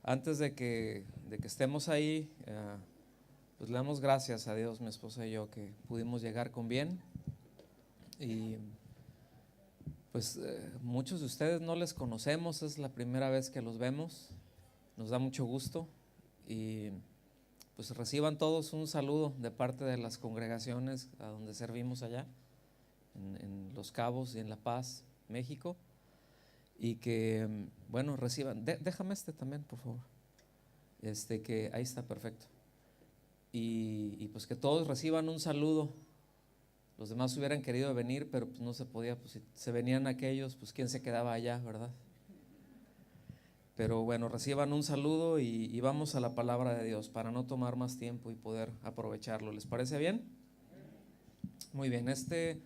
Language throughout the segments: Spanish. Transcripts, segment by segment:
Antes de que estemos ahí, pues le damos gracias a Dios, mi esposa y yo, que pudimos llegar con bien. Y pues muchos de ustedes no les conocemos, es la primera vez que los vemos, nos da mucho gusto. Y pues reciban todos un saludo de parte de las congregaciones a donde servimos allá, en Los Cabos y en La Paz, México. Y que, bueno, reciban, déjame también, por favor. Que ahí está, perfecto. Y pues que todos reciban un saludo. Los demás hubieran querido venir, pero pues no se podía, pues si se venían aquellos, pues quién se quedaba allá, ¿verdad? Pero bueno, reciban un saludo y vamos a la palabra de Dios para no tomar más tiempo y poder aprovecharlo. ¿Les parece bien? Muy bien, este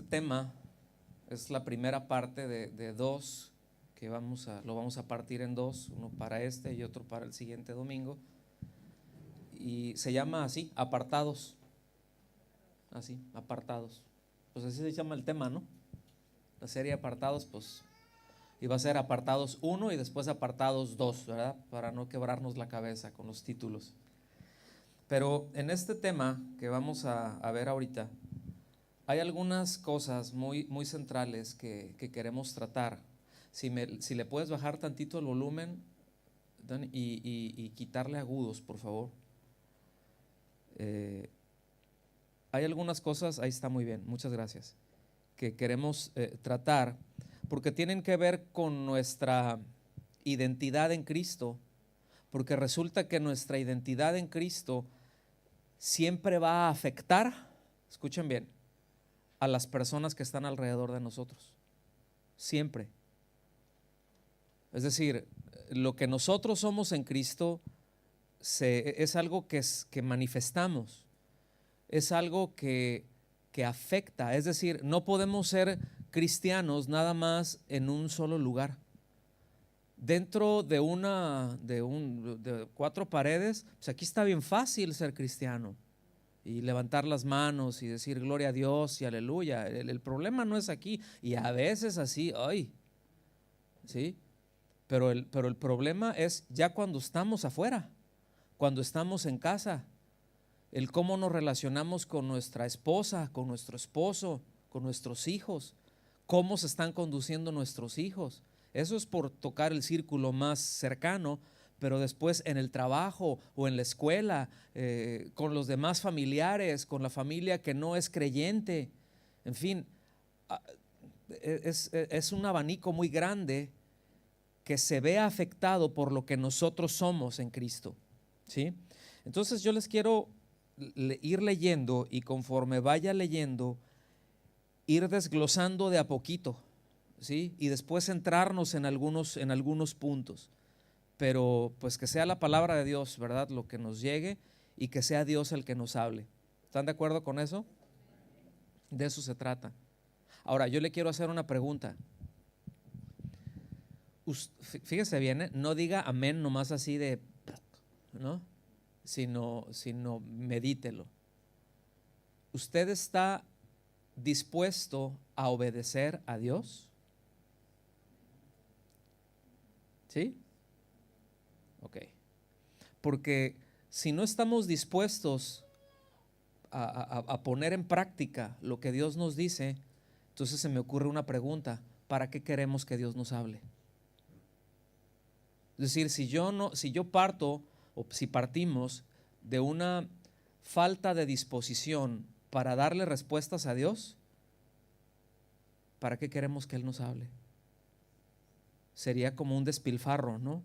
tema es la primera parte de dos que lo vamos a partir en dos, uno para este y otro para el siguiente domingo. Y se llama así, apartados. Así, apartados. Pues así se llama el tema, ¿no? La serie apartados, pues iba a ser apartados 1 y después apartados 2, ¿verdad? Para no quebrarnos la cabeza con los títulos. Pero en este tema que vamos a ver ahorita, hay algunas cosas muy, muy centrales que queremos tratar. Si le puedes bajar tantito el volumen, Dan, y quitarle agudos, por favor. Hay algunas cosas, ahí está muy bien, muchas gracias, que queremos tratar porque tienen que ver con nuestra identidad en Cristo, porque resulta que nuestra identidad en Cristo siempre va a afectar, escuchen bien, a las personas que están alrededor de nosotros, siempre. Es decir, lo que nosotros somos en Cristo es algo que manifestamos, es algo que afecta. Es decir, no podemos ser cristianos nada más en un solo lugar. Dentro de cuatro paredes, pues aquí está bien fácil ser cristiano y levantar las manos y decir gloria a Dios y aleluya. El problema no es aquí, y a veces así, ay, ¿sí? Pero el problema es ya cuando estamos afuera, cuando estamos en casa, el cómo nos relacionamos con nuestra esposa, con nuestro esposo, con nuestros hijos, cómo se están conduciendo nuestros hijos. Eso es por tocar el círculo más cercano, pero después en el trabajo o en la escuela, con los demás familiares, con la familia que no es creyente, en fin, es un abanico muy grande que se ve afectado por lo que nosotros somos en Cristo, ¿sí? Entonces yo les quiero ir leyendo, y conforme vaya leyendo, ir desglosando de a poquito, ¿sí? Y después centrarnos en algunos puntos, pero pues que sea la palabra de Dios, ¿verdad?, lo que nos llegue, y que sea Dios el que nos hable. ¿Están de acuerdo con eso? De eso se trata. Ahora, yo le quiero hacer una pregunta. Fíjese bien, no diga amén nomás así de, ¿no? Sino medítelo. ¿Usted está dispuesto a obedecer a Dios? ¿Sí? Ok. Porque si no estamos dispuestos a poner en práctica lo que Dios nos dice, entonces se me ocurre una pregunta: ¿para qué queremos que Dios nos hable? Es decir, si yo parto, o si partimos de una falta de disposición para darle respuestas a Dios, ¿para qué queremos que Él nos hable? Sería como un despilfarro, ¿no?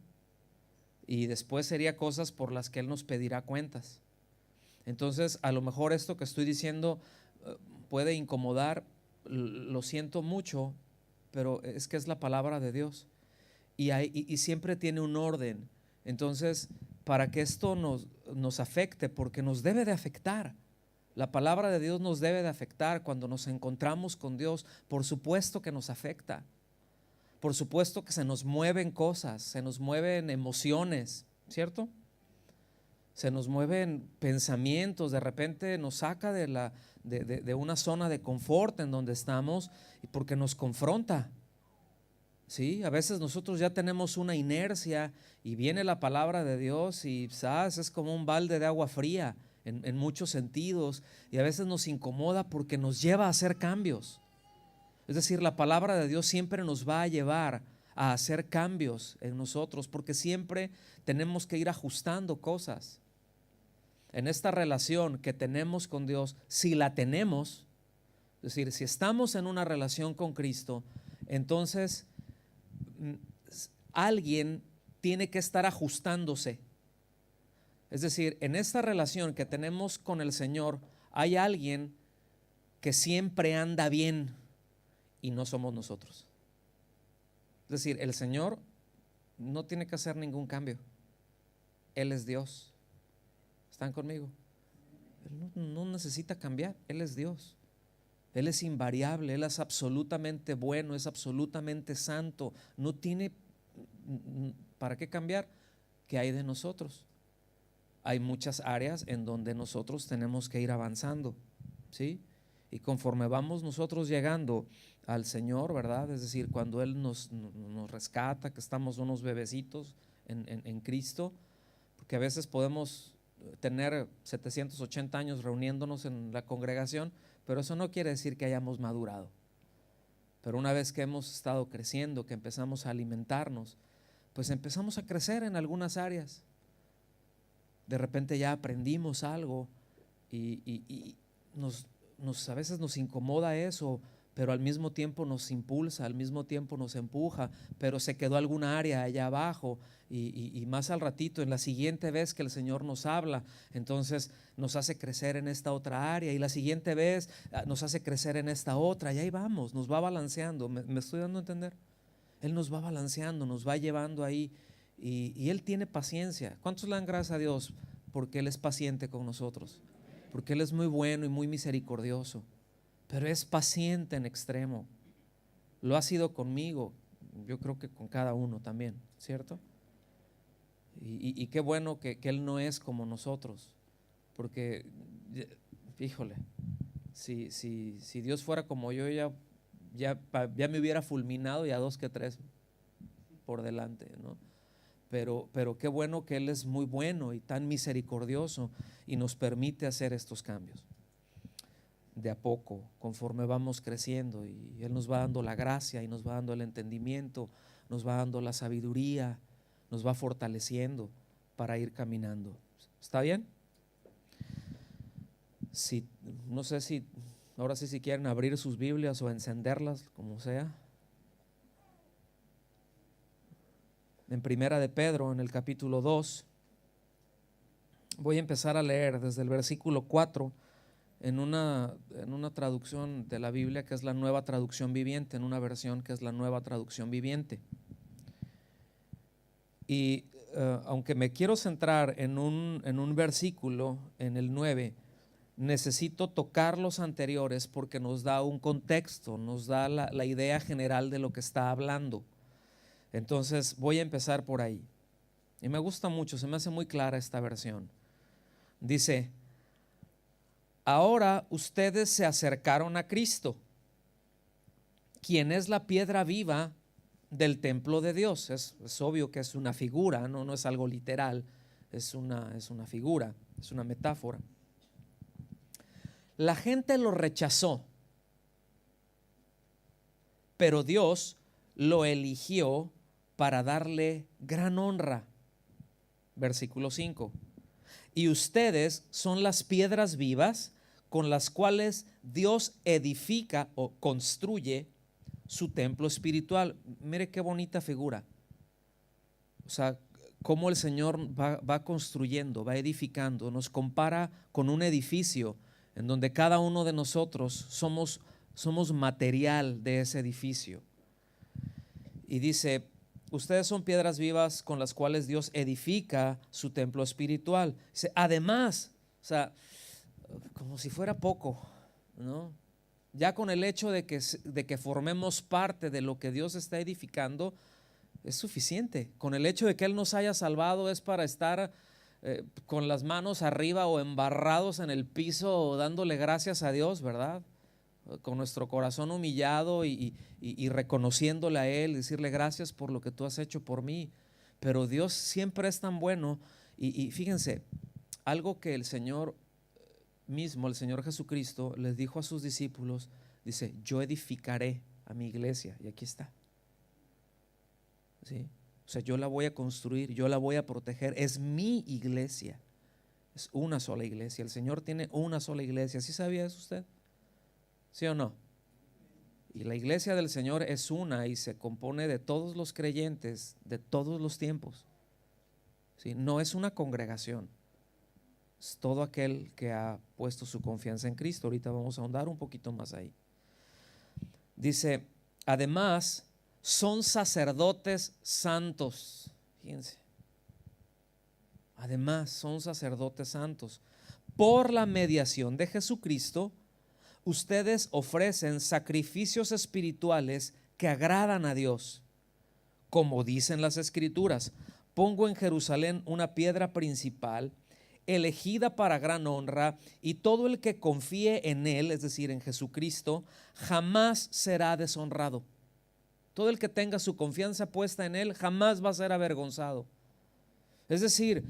Y después sería cosas por las que Él nos pedirá cuentas. Entonces, a lo mejor esto que estoy diciendo puede incomodar, lo siento mucho, pero es que es la palabra de Dios. Y siempre tiene un orden. Entonces, para que esto nos afecte, porque nos debe de afectar, la palabra de Dios nos debe de afectar. Cuando nos encontramos con Dios, por supuesto que nos afecta, por supuesto que se nos mueven cosas, se nos mueven emociones, ¿cierto? Se nos mueven pensamientos, de repente nos saca de una zona de confort en donde estamos, y porque nos confronta. Sí, a veces nosotros ya tenemos una inercia y viene la palabra de Dios y ¿sabes? Es como un balde de agua fría en muchos sentidos, y a veces nos incomoda porque nos lleva a hacer cambios. Es decir, la palabra de Dios siempre nos va a llevar a hacer cambios en nosotros, porque siempre tenemos que ir ajustando cosas. En esta relación que tenemos con Dios, si la tenemos, es decir, si estamos en una relación con Cristo, entonces alguien tiene que estar ajustándose. Es decir, en esta relación que tenemos con el Señor, hay alguien que siempre anda bien y no somos nosotros. Es decir, el Señor no tiene que hacer ningún cambio. Él es Dios. ¿Están conmigo? Él no necesita cambiar. Él es Dios. Él es invariable, Él es absolutamente bueno, es absolutamente santo. No tiene para qué cambiar. ¿Qué hay de nosotros? Hay muchas áreas en donde nosotros tenemos que ir avanzando, ¿sí? Y conforme vamos nosotros llegando al Señor, ¿verdad? Es decir, cuando Él nos rescata, que estamos unos bebecitos en Cristo, porque a veces podemos tener 780 años reuniéndonos en la congregación, pero eso no quiere decir que hayamos madurado. Pero una vez que hemos estado creciendo, que empezamos a alimentarnos, pues empezamos a crecer en algunas áreas. De repente ya aprendimos algo y a veces nos incomoda eso, pero al mismo tiempo nos impulsa, al mismo tiempo nos empuja, pero se quedó alguna área allá abajo y más al ratito, en la siguiente vez que el Señor nos habla, entonces nos hace crecer en esta otra área, y la siguiente vez nos hace crecer en esta otra, y ahí vamos, nos va balanceando. ¿Me estoy dando a entender? Él nos va balanceando, nos va llevando ahí, y Él tiene paciencia. ¿Cuántos le dan gracias a Dios? Porque Él es paciente con nosotros, porque Él es muy bueno y muy misericordioso, pero es paciente en extremo. Lo ha sido conmigo, yo creo que con cada uno también, ¿cierto? Y qué bueno que Él no es como nosotros, porque, híjole, si Dios fuera como yo, ya me hubiera fulminado, y a 2 que 3 por delante, ¿no? Pero qué bueno que Él es muy bueno y tan misericordioso y nos permite hacer estos cambios de a poco, conforme vamos creciendo, y Él nos va dando la gracia y nos va dando el entendimiento, nos va dando la sabiduría, nos va fortaleciendo para ir caminando. ¿Está bien? No sé si ahora sí, si quieren abrir sus Biblias o encenderlas, como sea. En Primera de Pedro, en el capítulo 2, voy a empezar a leer desde el versículo 4 en una traducción de la Biblia que es la Nueva Traducción Viviente, en una versión que es la Nueva Traducción Viviente. Y aunque me quiero centrar en un versículo, en el 9, necesito tocar los anteriores porque nos da un contexto, nos da la idea general de lo que está hablando. Entonces voy a empezar por ahí. Y me gusta mucho, se me hace muy clara esta versión. Dice: ahora ustedes se acercaron a Cristo, quien es la piedra viva del templo de Dios. Es obvio que es una figura, no es algo literal, es una figura, es una metáfora. La gente lo rechazó, pero Dios lo eligió para darle gran honra. Versículo 5. Y ustedes son las piedras vivas con las cuales Dios edifica o construye su templo espiritual. Mire qué bonita figura. O sea, cómo el Señor va construyendo, va edificando. Nos compara con un edificio en donde cada uno de nosotros somos material de ese edificio. Y dice: ustedes son piedras vivas con las cuales Dios edifica su templo espiritual. Dice, además, o sea, como si fuera poco, ¿no? Ya con el hecho de que formemos parte de lo que Dios está edificando es suficiente. Con el hecho de que Él nos haya salvado es para estar con las manos arriba o embarrados en el piso dándole gracias a Dios, ¿verdad? con nuestro corazón humillado y reconociéndole a Él, decirle gracias por lo que tú has hecho por mí. Pero Dios siempre es tan bueno y fíjense, algo que el Señor mismo, el Señor Jesucristo, les dijo a sus discípulos, dice, yo edificaré a mi iglesia, y aquí está. ¿Sí? O sea, yo la voy a construir, yo la voy a proteger, es mi iglesia, es una sola iglesia, el Señor tiene una sola iglesia. ¿Sí sabía eso usted? ¿Sí o no? Y la iglesia del Señor es una y se compone de todos los creyentes de todos los tiempos. ¿Sí? No es una congregación, es todo aquel que ha puesto su confianza en Cristo. Ahorita vamos a ahondar un poquito más ahí. Dice, además, son sacerdotes santos. Fíjense. Además, son sacerdotes santos. Por la mediación de Jesucristo, ustedes ofrecen sacrificios espirituales que agradan a Dios. Como dicen las Escrituras, pongo en Jerusalén una piedra principal, elegida para gran honra, y todo el que confíe en Él, es decir, en Jesucristo, jamás será deshonrado. Todo el que tenga su confianza puesta en Él jamás va a ser avergonzado. Es decir,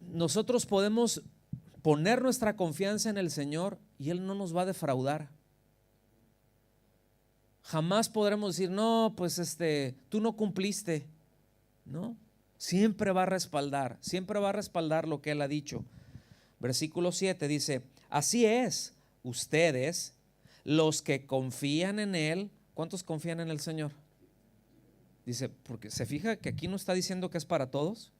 nosotros podemos poner nuestra confianza en el Señor y Él no nos va a defraudar. Jamás podremos decir, no, pues tú no cumpliste. No, siempre va a respaldar lo que Él ha dicho. Versículo 7 dice, así es, ustedes, los que confían en Él. ¿Cuántos confían en el Señor? Dice, porque se fija que aquí no está diciendo que es para todos.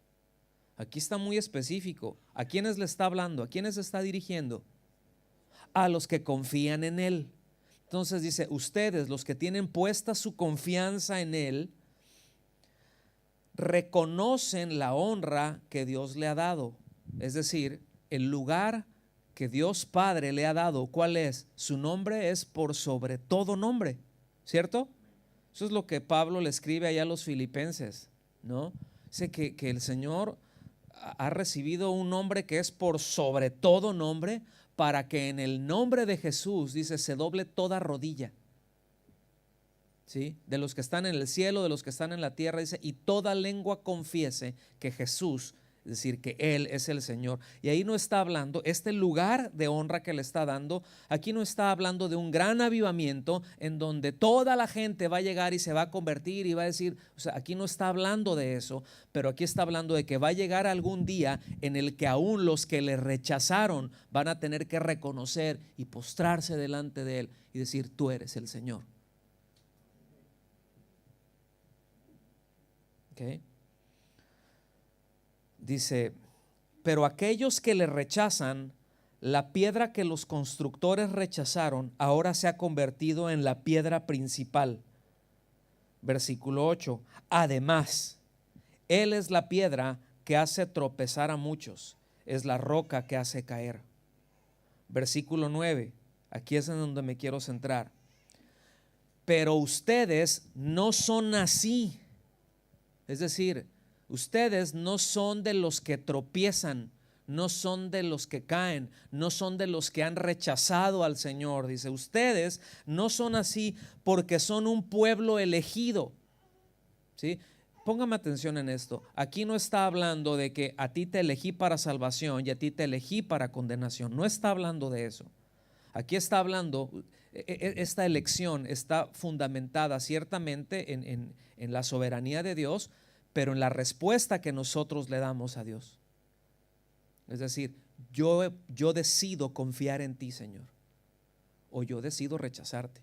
Aquí está muy específico. ¿A quiénes le está hablando? ¿A quiénes se está dirigiendo? A los que confían en Él. Entonces dice, ustedes, los que tienen puesta su confianza en Él, reconocen la honra que Dios le ha dado. Es decir, el lugar que Dios Padre le ha dado. ¿Cuál es? Su nombre es por sobre todo nombre, ¿cierto? Eso es lo que Pablo le escribe allá a los filipenses, ¿no? Dice que el Señor ha recibido un nombre que es por sobre todo nombre, para que en el nombre de Jesús, dice, se doble toda rodilla. ¿Sí? De los que están en el cielo, de los que están en la tierra, dice, y toda lengua confiese que Jesús, es decir, que Él es el Señor. Y ahí no está hablando, este lugar de honra que le está dando, aquí no está hablando de un gran avivamiento en donde toda la gente va a llegar y se va a convertir y va a decir, o sea, aquí no está hablando de eso, pero aquí está hablando de que va a llegar algún día en el que aún los que le rechazaron van a tener que reconocer y postrarse delante de Él y decir, tú eres el Señor. Okay. Dice, pero aquellos que le rechazan, la piedra que los constructores rechazaron, ahora se ha convertido en la piedra principal. Versículo 8. Además, Él es la piedra que hace tropezar a muchos, es la roca que hace caer. Versículo 9. Aquí es en donde me quiero centrar. Pero ustedes no son así. Es decir, ustedes no son de los que tropiezan, no son de los que caen, no son de los que han rechazado al Señor. Dice, ustedes no son así porque son un pueblo elegido. ¿Sí? Póngame atención en esto. Aquí no está hablando de que a ti te elegí para salvación y a ti te elegí para condenación. No está hablando de eso. Aquí está hablando, esta elección está fundamentada ciertamente en la soberanía de Dios, pero en la respuesta que nosotros le damos a Dios. Es decir, yo decido confiar en ti, Señor, o yo decido rechazarte.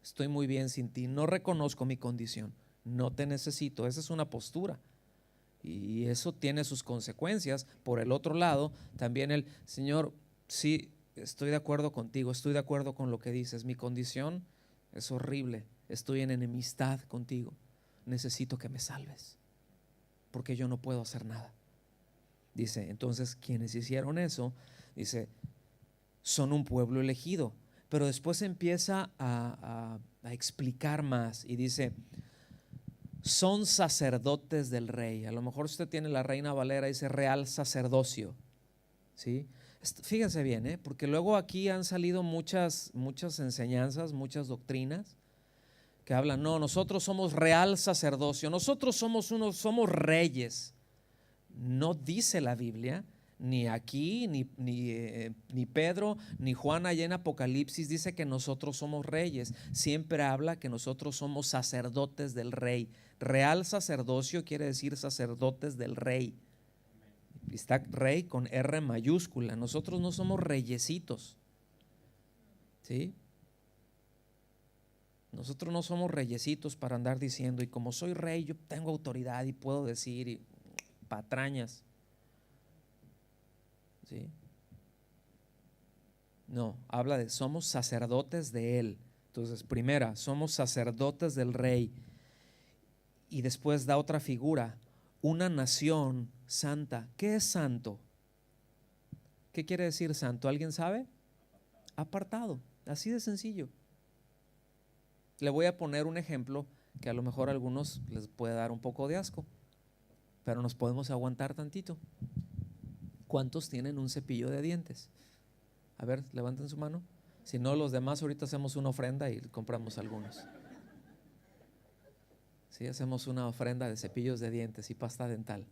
Estoy muy bien sin ti, no reconozco mi condición, no te necesito. Esa es una postura y eso tiene sus consecuencias. Por el otro lado, también el Señor, sí, estoy de acuerdo contigo, estoy de acuerdo con lo que dices, mi condición es horrible, estoy en enemistad contigo, necesito que me salves, porque yo no puedo hacer nada. Dice, entonces quienes hicieron eso, dice, son un pueblo elegido, pero después empieza a explicar más y dice, son sacerdotes del rey. A lo mejor usted tiene la Reina Valera, dice real sacerdocio, ¿sí? Fíjense bien, porque luego aquí han salido muchas enseñanzas, muchas doctrinas que hablan, no, nosotros somos real sacerdocio, nosotros somos reyes. No dice la Biblia, ni aquí, ni Pedro, ni Juan allá en Apocalipsis dice que nosotros somos reyes. Siempre habla que nosotros somos sacerdotes del rey. Real sacerdocio quiere decir sacerdotes del rey. Está rey con R mayúscula. Nosotros no somos reyesitos, ¿sí? Nosotros no somos reyesitos para andar diciendo, y como soy rey, yo tengo autoridad y puedo decir, y patrañas, ¿sí? No, habla de somos sacerdotes de Él. Entonces, primera, somos sacerdotes del Rey. Y después da otra figura, una nación santa. ¿Qué es santo? ¿Qué quiere decir santo? ¿Alguien sabe? Apartado, así de sencillo. Le voy a poner un ejemplo que a lo mejor a algunos les puede dar un poco de asco, pero nos podemos aguantar tantito. ¿Cuántos tienen un cepillo de dientes? A ver, levanten su mano. Si no, los demás ahorita hacemos una ofrenda y compramos algunos. Sí, hacemos una ofrenda de cepillos de dientes y pasta dental.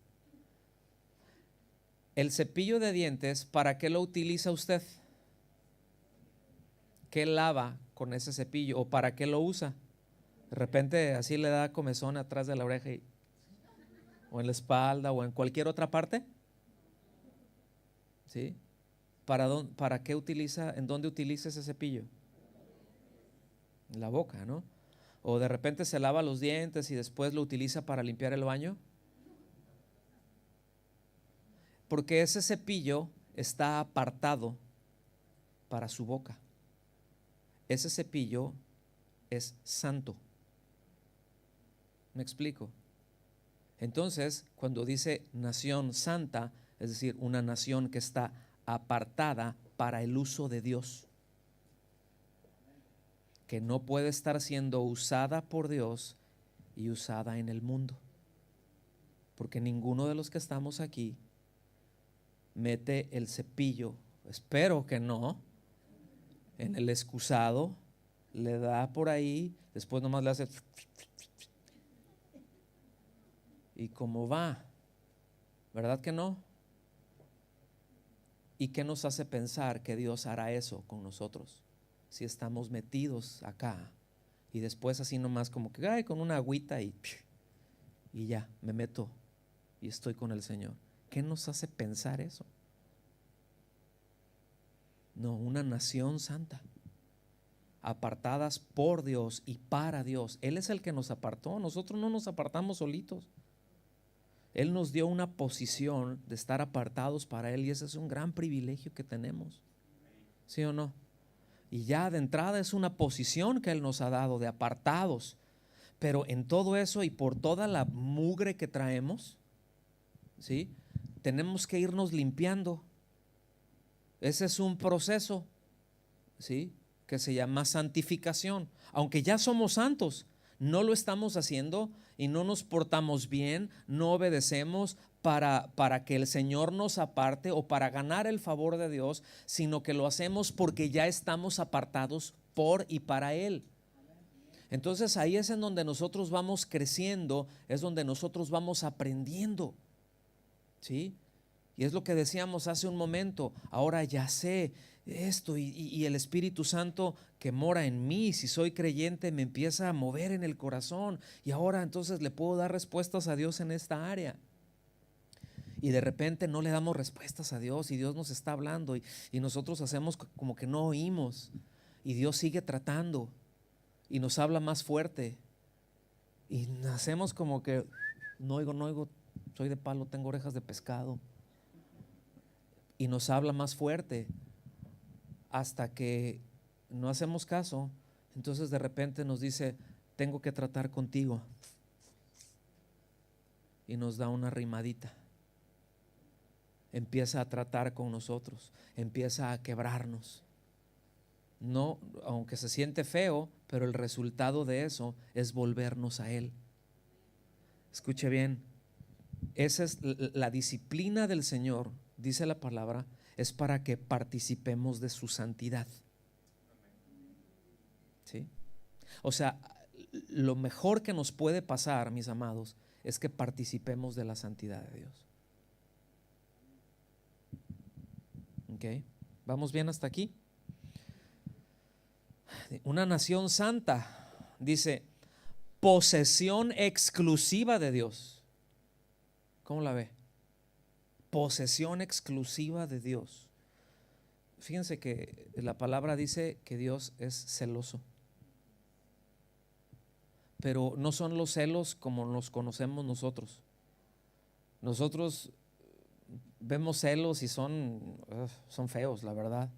El cepillo de dientes, ¿para qué lo utiliza usted? ¿Qué lava con ese cepillo o para qué lo usa? De repente así le da comezón atrás de la oreja o en la espalda o en cualquier otra parte. ¿Sí? ¿Para qué utiliza? ¿En dónde utiliza ese cepillo? En la boca, ¿no? O de repente se lava los dientes y después lo utiliza para limpiar el baño. Porque ese cepillo está apartado para su boca. Ese cepillo es santo. ¿Me explico? Entonces, cuando dice nación santa, es decir, una nación que está apartada para el uso de Dios, que no puede estar siendo usada por Dios y usada en el mundo, porque ninguno de los que estamos aquí mete el cepillo, espero que no, en el excusado, le da por ahí, después nomás le hace y cómo va, ¿verdad que no? ¿Y qué nos hace pensar que Dios hará eso con nosotros si estamos metidos acá y después así nomás como que ay, con una agüita y ya me meto y estoy con el Señor? ¿Qué nos hace pensar eso? No, una nación santa, apartadas por Dios y para Dios. Él es el que nos apartó, nosotros no nos apartamos solitos. Él nos dio una posición de estar apartados para Él y ese es un gran privilegio que tenemos. ¿Sí o no? Y ya de entrada es una posición que Él nos ha dado de apartados. Pero en todo eso y por toda la mugre que traemos, ¿sí? Tenemos que irnos limpiando. Ese es un proceso, ¿sí? Que se llama santificación. Aunque ya somos santos, no lo estamos haciendo y no nos portamos bien, no obedecemos para que el Señor nos aparte o para ganar el favor de Dios, sino que lo hacemos porque ya estamos apartados por y para Él. Entonces ahí es en donde nosotros vamos creciendo, es donde nosotros vamos aprendiendo, ¿sí? Y es lo que decíamos hace un momento, ahora ya sé esto y el Espíritu Santo que mora en mí, si soy creyente, me empieza a mover en el corazón y ahora entonces le puedo dar respuestas a Dios en esta área. Y de repente no le damos respuestas a Dios y Dios nos está hablando y nosotros hacemos como que no oímos y Dios sigue tratando y nos habla más fuerte y hacemos como que no oigo, soy de palo, tengo orejas de pescado. Y nos habla más fuerte hasta que no hacemos caso. Entonces de repente nos dice, tengo que tratar contigo, y nos da una rimadita. Empieza a tratar con nosotros, empieza a quebrarnos. No, aunque se siente feo, pero el resultado de eso es volvernos a Él. Escuche bien, esa es la disciplina del Señor. Dice la palabra, es para que participemos de su santidad. ¿Sí? O sea, lo mejor que nos puede pasar, mis amados, es que participemos de la santidad de Dios. ¿Ok? ¿Vamos bien hasta aquí? Una nación santa, dice, posesión exclusiva de Dios. ¿Cómo la ve? Posesión exclusiva de Dios. Fíjense que la palabra dice que Dios es celoso, pero no son los celos como los conocemos nosotros. Nosotros vemos celos y son feos, la verdad.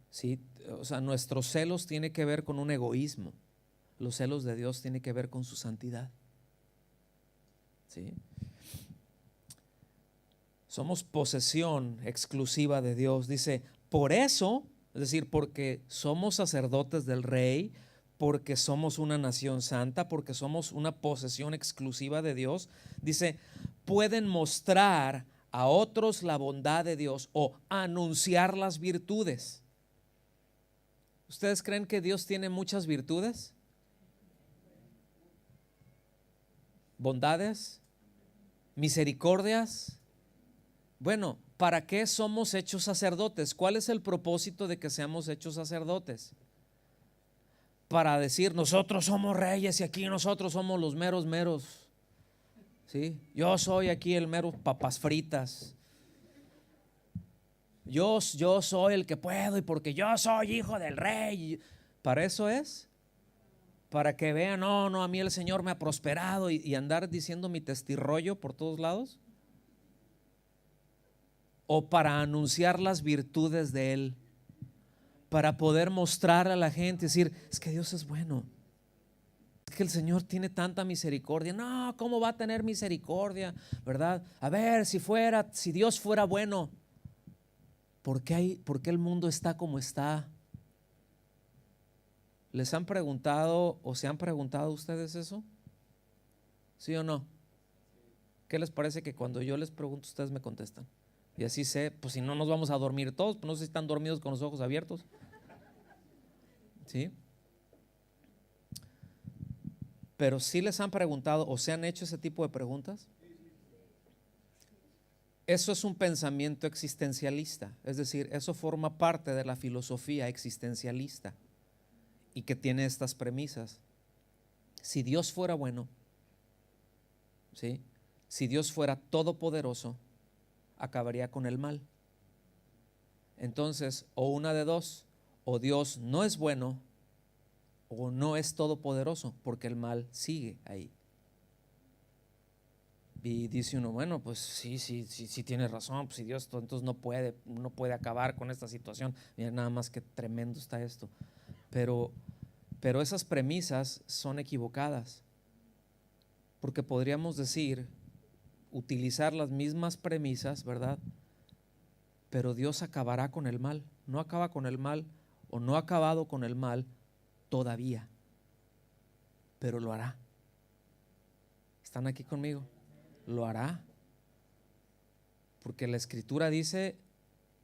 Sí, o sea, nuestros celos tienen que ver con un egoísmo. Los celos de Dios tienen que ver con su santidad. ¿Sí? Somos posesión exclusiva de Dios. Dice, por eso, es decir, porque somos sacerdotes del Rey, porque somos una nación santa, porque somos una posesión exclusiva de Dios, dice, pueden mostrar a otros la bondad de Dios o anunciar las virtudes. ¿Ustedes creen que Dios tiene muchas virtudes? ¿Bondades? ¿Misericordias? Bueno, ¿para qué somos hechos sacerdotes? ¿Cuál es el propósito de que seamos hechos sacerdotes? Para decir, nosotros somos reyes y aquí nosotros somos los meros meros. ¿Sí? Yo soy aquí el mero papas fritas. Yo soy el que puedo y porque yo soy hijo del rey. ¿Para eso es? Para que vean, no, a mí el Señor me ha prosperado y andar diciendo mi testirrollo por todos lados. O para anunciar las virtudes de Él, para poder mostrar a la gente, decir, es que Dios es bueno, es que el Señor tiene tanta misericordia. No, ¿cómo va a tener misericordia? ¿Verdad? A ver, si Dios fuera bueno, ¿por qué el mundo está como está? ¿Les han preguntado o se han preguntado ustedes eso? ¿Sí o no? ¿Qué les parece que cuando yo les pregunto ustedes me contestan? Y así sé, pues si no nos vamos a dormir todos, pues no sé si están dormidos con los ojos abiertos. ¿Sí? Pero sí les han preguntado o se han hecho ese tipo de preguntas. Eso es un pensamiento existencialista, es decir, eso forma parte de la filosofía existencialista y que tiene estas premisas. Si Dios fuera bueno, ¿sí? Si Dios fuera todopoderoso, acabaría con el mal. Entonces, o una de dos, o Dios no es bueno o no es todopoderoso, porque el mal sigue ahí. Y dice uno, bueno, pues sí tiene razón, pues si Dios entonces no puede acabar con esta situación. Mira nada más que tremendo está esto. Pero esas premisas son equivocadas, porque podríamos decir, utilizar las mismas premisas, ¿verdad? Pero Dios acabará con el mal. No acaba con el mal o no ha acabado con el mal todavía, pero lo hará. ¿Están aquí conmigo? Lo hará, porque la Escritura dice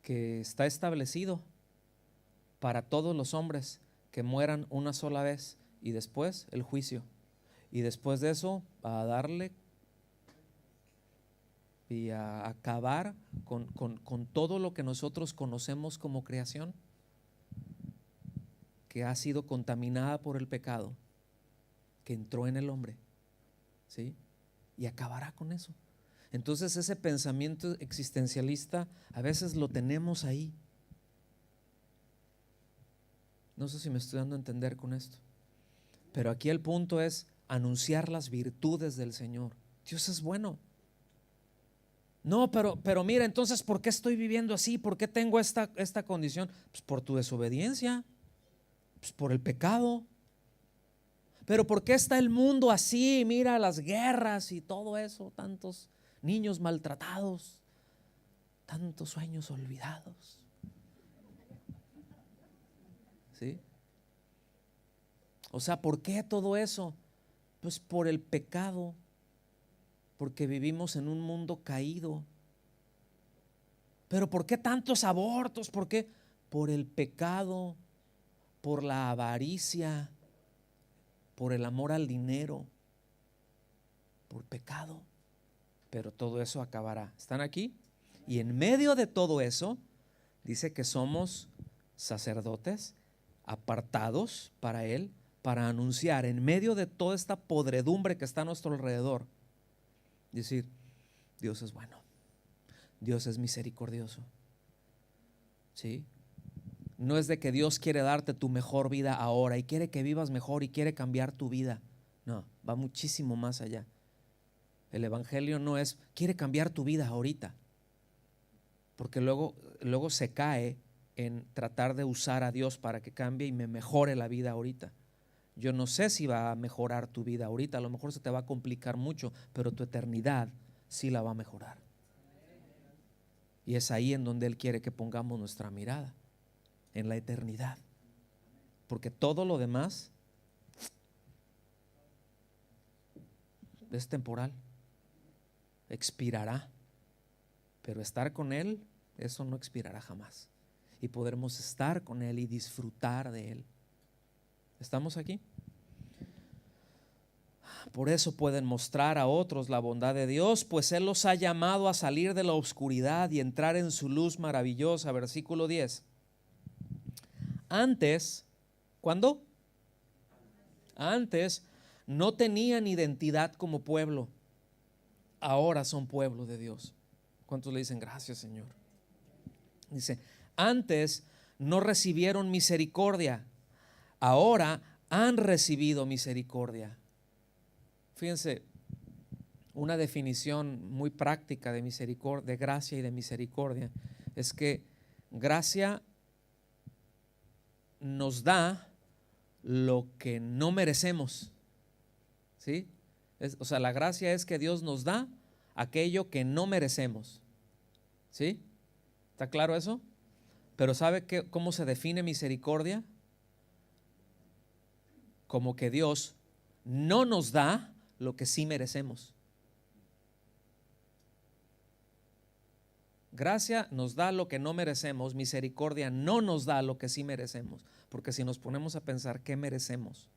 que está establecido para todos los hombres que mueran una sola vez y después el juicio, y después de eso a darle y a acabar con todo lo que nosotros conocemos como creación, que ha sido contaminada por el pecado que entró en el hombre, ¿sí? Y acabará con eso. Entonces ese pensamiento existencialista a veces lo tenemos ahí. No sé si me estoy dando a entender con esto, pero aquí el punto es anunciar las virtudes del Señor. Dios es bueno. No, pero mira, entonces ¿por qué estoy viviendo así? ¿Por qué tengo esta condición? Pues por tu desobediencia, pues por el pecado. Pero ¿por qué está el mundo así? Mira las guerras y todo eso, tantos niños maltratados, tantos sueños olvidados. ¿Sí? O sea, ¿por qué todo eso? Pues por el pecado, porque vivimos en un mundo caído. Pero ¿por qué tantos abortos? ¿Por qué? Por el pecado, por la avaricia, por el amor al dinero, por pecado. Pero todo eso acabará. ¿Están aquí? Y en medio de todo eso, dice que somos sacerdotes apartados para Él, para anunciar en medio de toda esta podredumbre que está a nuestro alrededor, decir, Dios es bueno, Dios es misericordioso. ¿Sí? No es de que Dios quiere darte tu mejor vida ahora y quiere que vivas mejor y quiere cambiar tu vida. No, va muchísimo más allá. El evangelio no es, quiere cambiar tu vida ahorita, porque luego se cae en tratar de usar a Dios para que cambie y me mejore la vida ahorita. Yo no sé si va a mejorar tu vida ahorita, a lo mejor se te va a complicar mucho, pero tu eternidad sí la va a mejorar. Y es ahí en donde Él quiere que pongamos nuestra mirada, en la eternidad, porque todo lo demás es temporal, expirará, pero estar con Él, eso no expirará jamás, y podremos estar con Él y disfrutar de Él. ¿Estamos aquí? Por eso pueden mostrar a otros la bondad de Dios, pues Él los ha llamado a salir de la oscuridad y entrar en su luz maravillosa. Versículo 10. Antes, ¿cuándo? Antes no tenían identidad como pueblo, ahora son pueblo de Dios. ¿Cuántos le dicen gracias, Señor? Dice, antes no recibieron misericordia, ahora han recibido misericordia. Fíjense, una definición muy práctica de misericordia, de gracia y de misericordia, es que gracia nos da lo que no merecemos. ¿Sí? O sea, la gracia es que Dios nos da aquello que no merecemos. ¿Sí? ¿Está claro eso? Pero ¿sabe cómo se define misericordia? Como que Dios no nos da lo que sí merecemos. Gracia nos da lo que no merecemos, misericordia no nos da lo que sí merecemos, porque si nos ponemos a pensar ¿qué merecemos?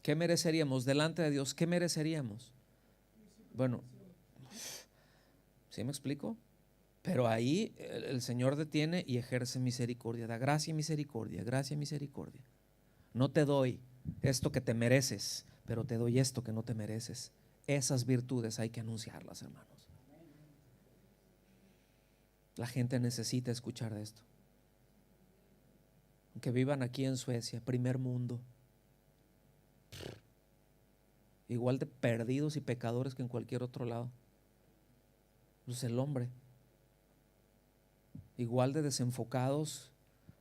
¿Qué mereceríamos delante de Dios? ¿Qué mereceríamos? Bueno, ¿sí me explico? Pero ahí el Señor detiene y ejerce misericordia, da gracia y misericordia, gracia y misericordia. No te doy esto que te mereces, pero te doy esto que no te mereces. Esas virtudes hay que anunciarlas, hermanos. La gente necesita escuchar de esto. Aunque vivan aquí en Suecia, primer mundo, igual de perdidos y pecadores que en cualquier otro lado. Pues el hombre, igual de desenfocados,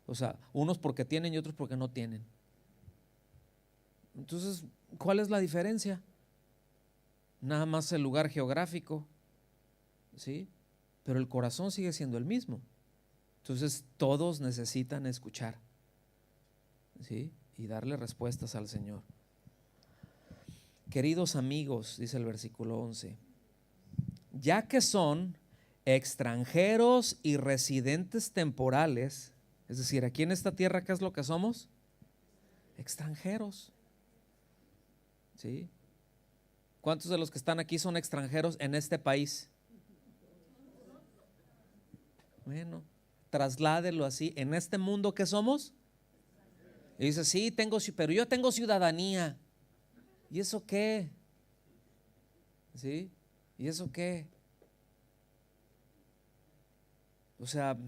o sea, unos porque tienen y otros porque no tienen. Entonces, ¿cuál es la diferencia? Nada más el lugar geográfico, ¿sí? Pero el corazón sigue siendo el mismo. Entonces, todos necesitan escuchar, ¿sí? Y darle respuestas al Señor. Queridos amigos, dice el versículo 11, ya que son extranjeros y residentes temporales, es decir, aquí en esta tierra, ¿qué es lo que somos? Extranjeros. ¿Sí? ¿Cuántos de los que están aquí son extranjeros en este país? Bueno, trasládelo así, en este mundo ¿qué somos? Y dice, sí, pero yo tengo ciudadanía. ¿Y eso qué? ¿Sí? ¿Y eso qué? O sea,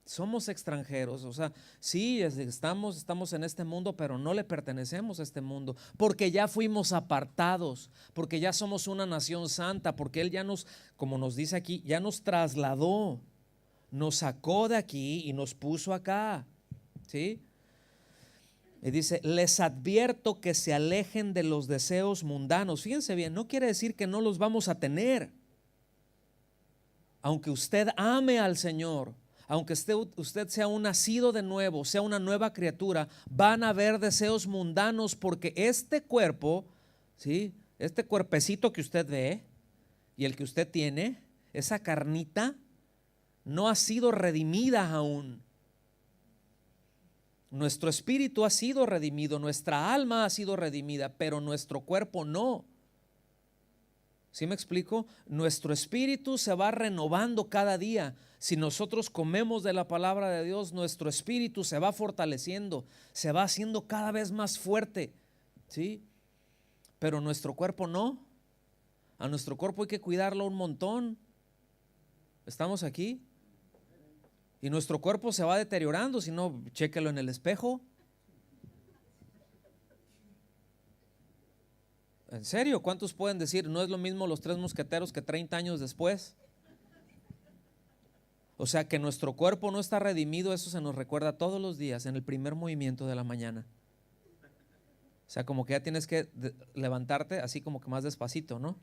somos extranjeros, o sea, sí, estamos en este mundo, pero no le pertenecemos a este mundo, porque ya fuimos apartados, porque ya somos una nación santa, porque Él ya nos, como nos dice aquí, ya nos trasladó, nos sacó de aquí y nos puso acá, ¿sí? Y dice, les advierto que se alejen de los deseos mundanos. Fíjense bien, no quiere decir que no los vamos a tener. Aunque usted ame al Señor, aunque usted sea un nacido de nuevo, sea una nueva criatura, van a haber deseos mundanos, porque este cuerpo, ¿sí? Este cuerpecito que usted ve y el que usted tiene, esa carnita, no ha sido redimida aún. Nuestro espíritu ha sido redimido, nuestra alma ha sido redimida, pero nuestro cuerpo no. ¿Sí me explico? Nuestro espíritu se va renovando cada día. Si nosotros comemos de la palabra de Dios, nuestro espíritu se va fortaleciendo, se va haciendo cada vez más fuerte, ¿sí? Pero nuestro cuerpo no. A nuestro cuerpo hay que cuidarlo un montón. ¿Estamos aquí? Y nuestro cuerpo se va deteriorando, si no, chéquelo en el espejo. ¿En serio? ¿Cuántos pueden decir, no es lo mismo los Tres Mosqueteros que 30 años después? O sea que nuestro cuerpo no está redimido, eso se nos recuerda todos los días en el primer movimiento de la mañana. O sea, como que ya tienes que levantarte así como que más despacito, ¿no?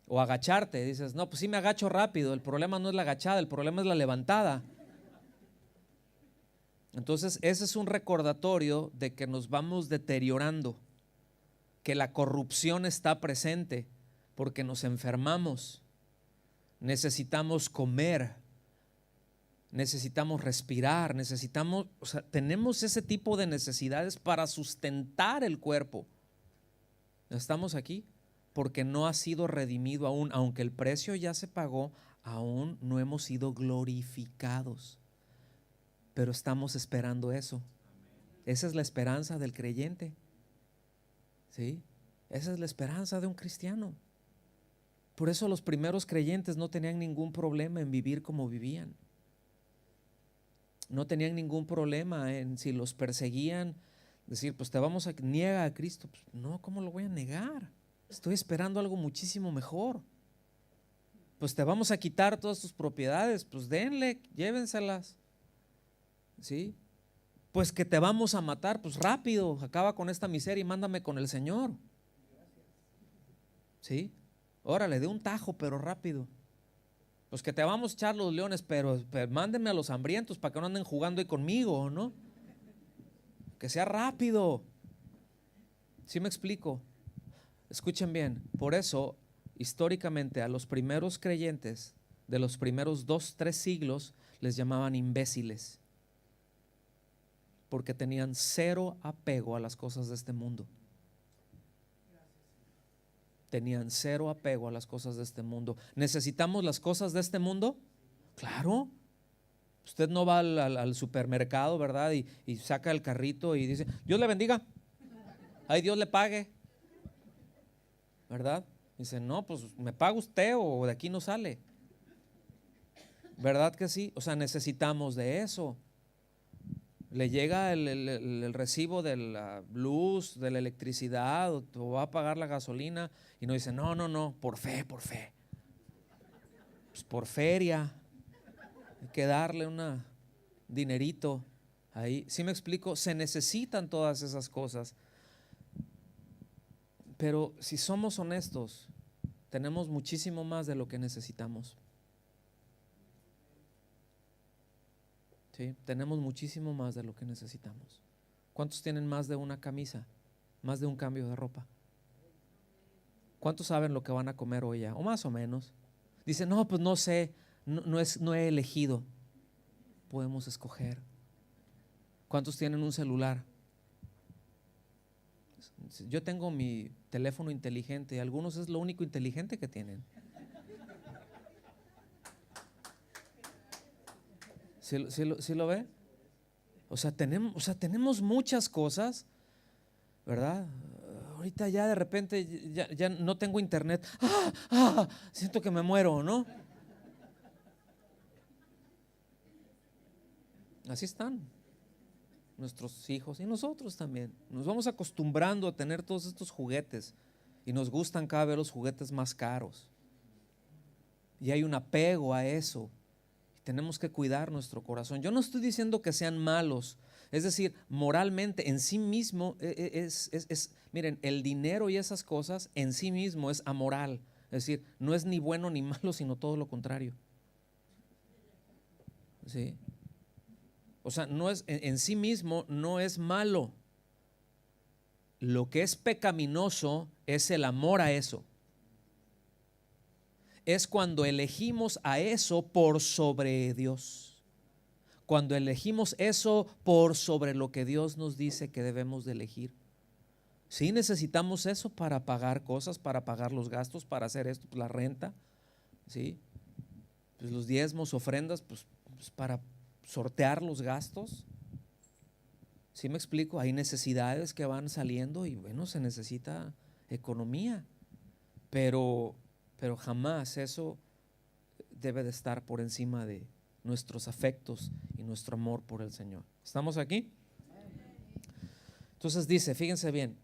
O agacharte, dices, no, pues sí me agacho rápido, el problema no es la agachada, el problema es la levantada. Entonces ese es un recordatorio de que nos vamos deteriorando, que la corrupción está presente porque nos enfermamos, necesitamos comer, necesitamos respirar, necesitamos, o sea, tenemos ese tipo de necesidades para sustentar el cuerpo. ¿Estamos aquí? Porque no ha sido redimido aún, aunque el precio ya se pagó, aún no hemos sido glorificados. Pero estamos esperando eso. Esa es la esperanza del creyente. ¿Sí? Esa es la esperanza de un cristiano. Por eso los primeros creyentes no tenían ningún problema en vivir como vivían. No tenían ningún problema en, si los perseguían, decir, pues te vamos a niega a Cristo. Pues, no, ¿cómo lo voy a negar? Estoy esperando algo muchísimo mejor. Pues te vamos a quitar todas tus propiedades, pues denle, llévenselas. ¿Sí? Pues que te vamos a matar, pues rápido, acaba con esta miseria y mándame con el Señor. ¿Sí? Órale, de un tajo, pero rápido. Pues que te vamos a echar los leones, pero mándenme a los hambrientos para que no anden jugando ahí conmigo, ¿no? Que sea rápido. ¿Sí me explico? Escuchen bien, por eso históricamente a los primeros creyentes de los primeros 2, 3 siglos les llamaban imbéciles, porque tenían cero apego a las cosas de este mundo. Tenían cero apego a las cosas de este mundo. ¿Necesitamos las cosas de este mundo? Claro. Usted no va al supermercado, ¿verdad? Y saca el carrito y dice, Dios le bendiga, ay, Dios le pague, ¿verdad? Dice, no, pues me paga usted o de aquí no sale. ¿Verdad que sí? O sea, necesitamos de eso. Le llega el recibo de la luz, de la electricidad, o va a pagar la gasolina y nos dice, no, por fe. Pues por feria, hay que darle un dinerito ahí. ¿Sí me explico? Se necesitan todas esas cosas. Pero si somos honestos, tenemos muchísimo más de lo que necesitamos. ¿Sí? Tenemos muchísimo más de lo que necesitamos. ¿Cuántos tienen más de una camisa? Más de un cambio de ropa. ¿Cuántos saben lo que van a comer hoy ya? O más o menos. Dicen, no, pues no sé, no he elegido. Podemos escoger. ¿Cuántos tienen un celular? Yo tengo mi teléfono inteligente, algunos es lo único inteligente que tienen. ¿Sí lo ve? O sea, tenemos muchas cosas, ¿verdad? Ahorita ya de repente ya no tengo internet. Siento que me muero, ¿no? Así están nuestros hijos y nosotros también. Nos vamos acostumbrando a tener todos estos juguetes y nos gustan cada vez los juguetes más caros. Y hay un apego a eso. Tenemos que cuidar nuestro corazón. Yo no estoy diciendo que sean malos, es decir, moralmente en sí mismo miren, el dinero y esas cosas en sí mismo es amoral, es decir, no es ni bueno ni malo, sino todo lo contrario. ¿Sí? O sea, no es, en sí mismo no es malo. Lo que es pecaminoso es el amor a eso. es cuando elegimos a eso por sobre Dios. Cuando elegimos eso por sobre lo que Dios nos dice que debemos de elegir. Sí necesitamos eso para pagar cosas, para pagar los gastos, para hacer esto, la renta, ¿sí? Pues los diezmos, ofrendas, pues para sortear los gastos. ¿Sí me explico? Hay necesidades que van saliendo y bueno, se necesita economía, pero jamás eso debe de estar por encima de nuestros afectos y nuestro amor por el Señor. ¿Estamos aquí? Entonces dice, fíjense bien,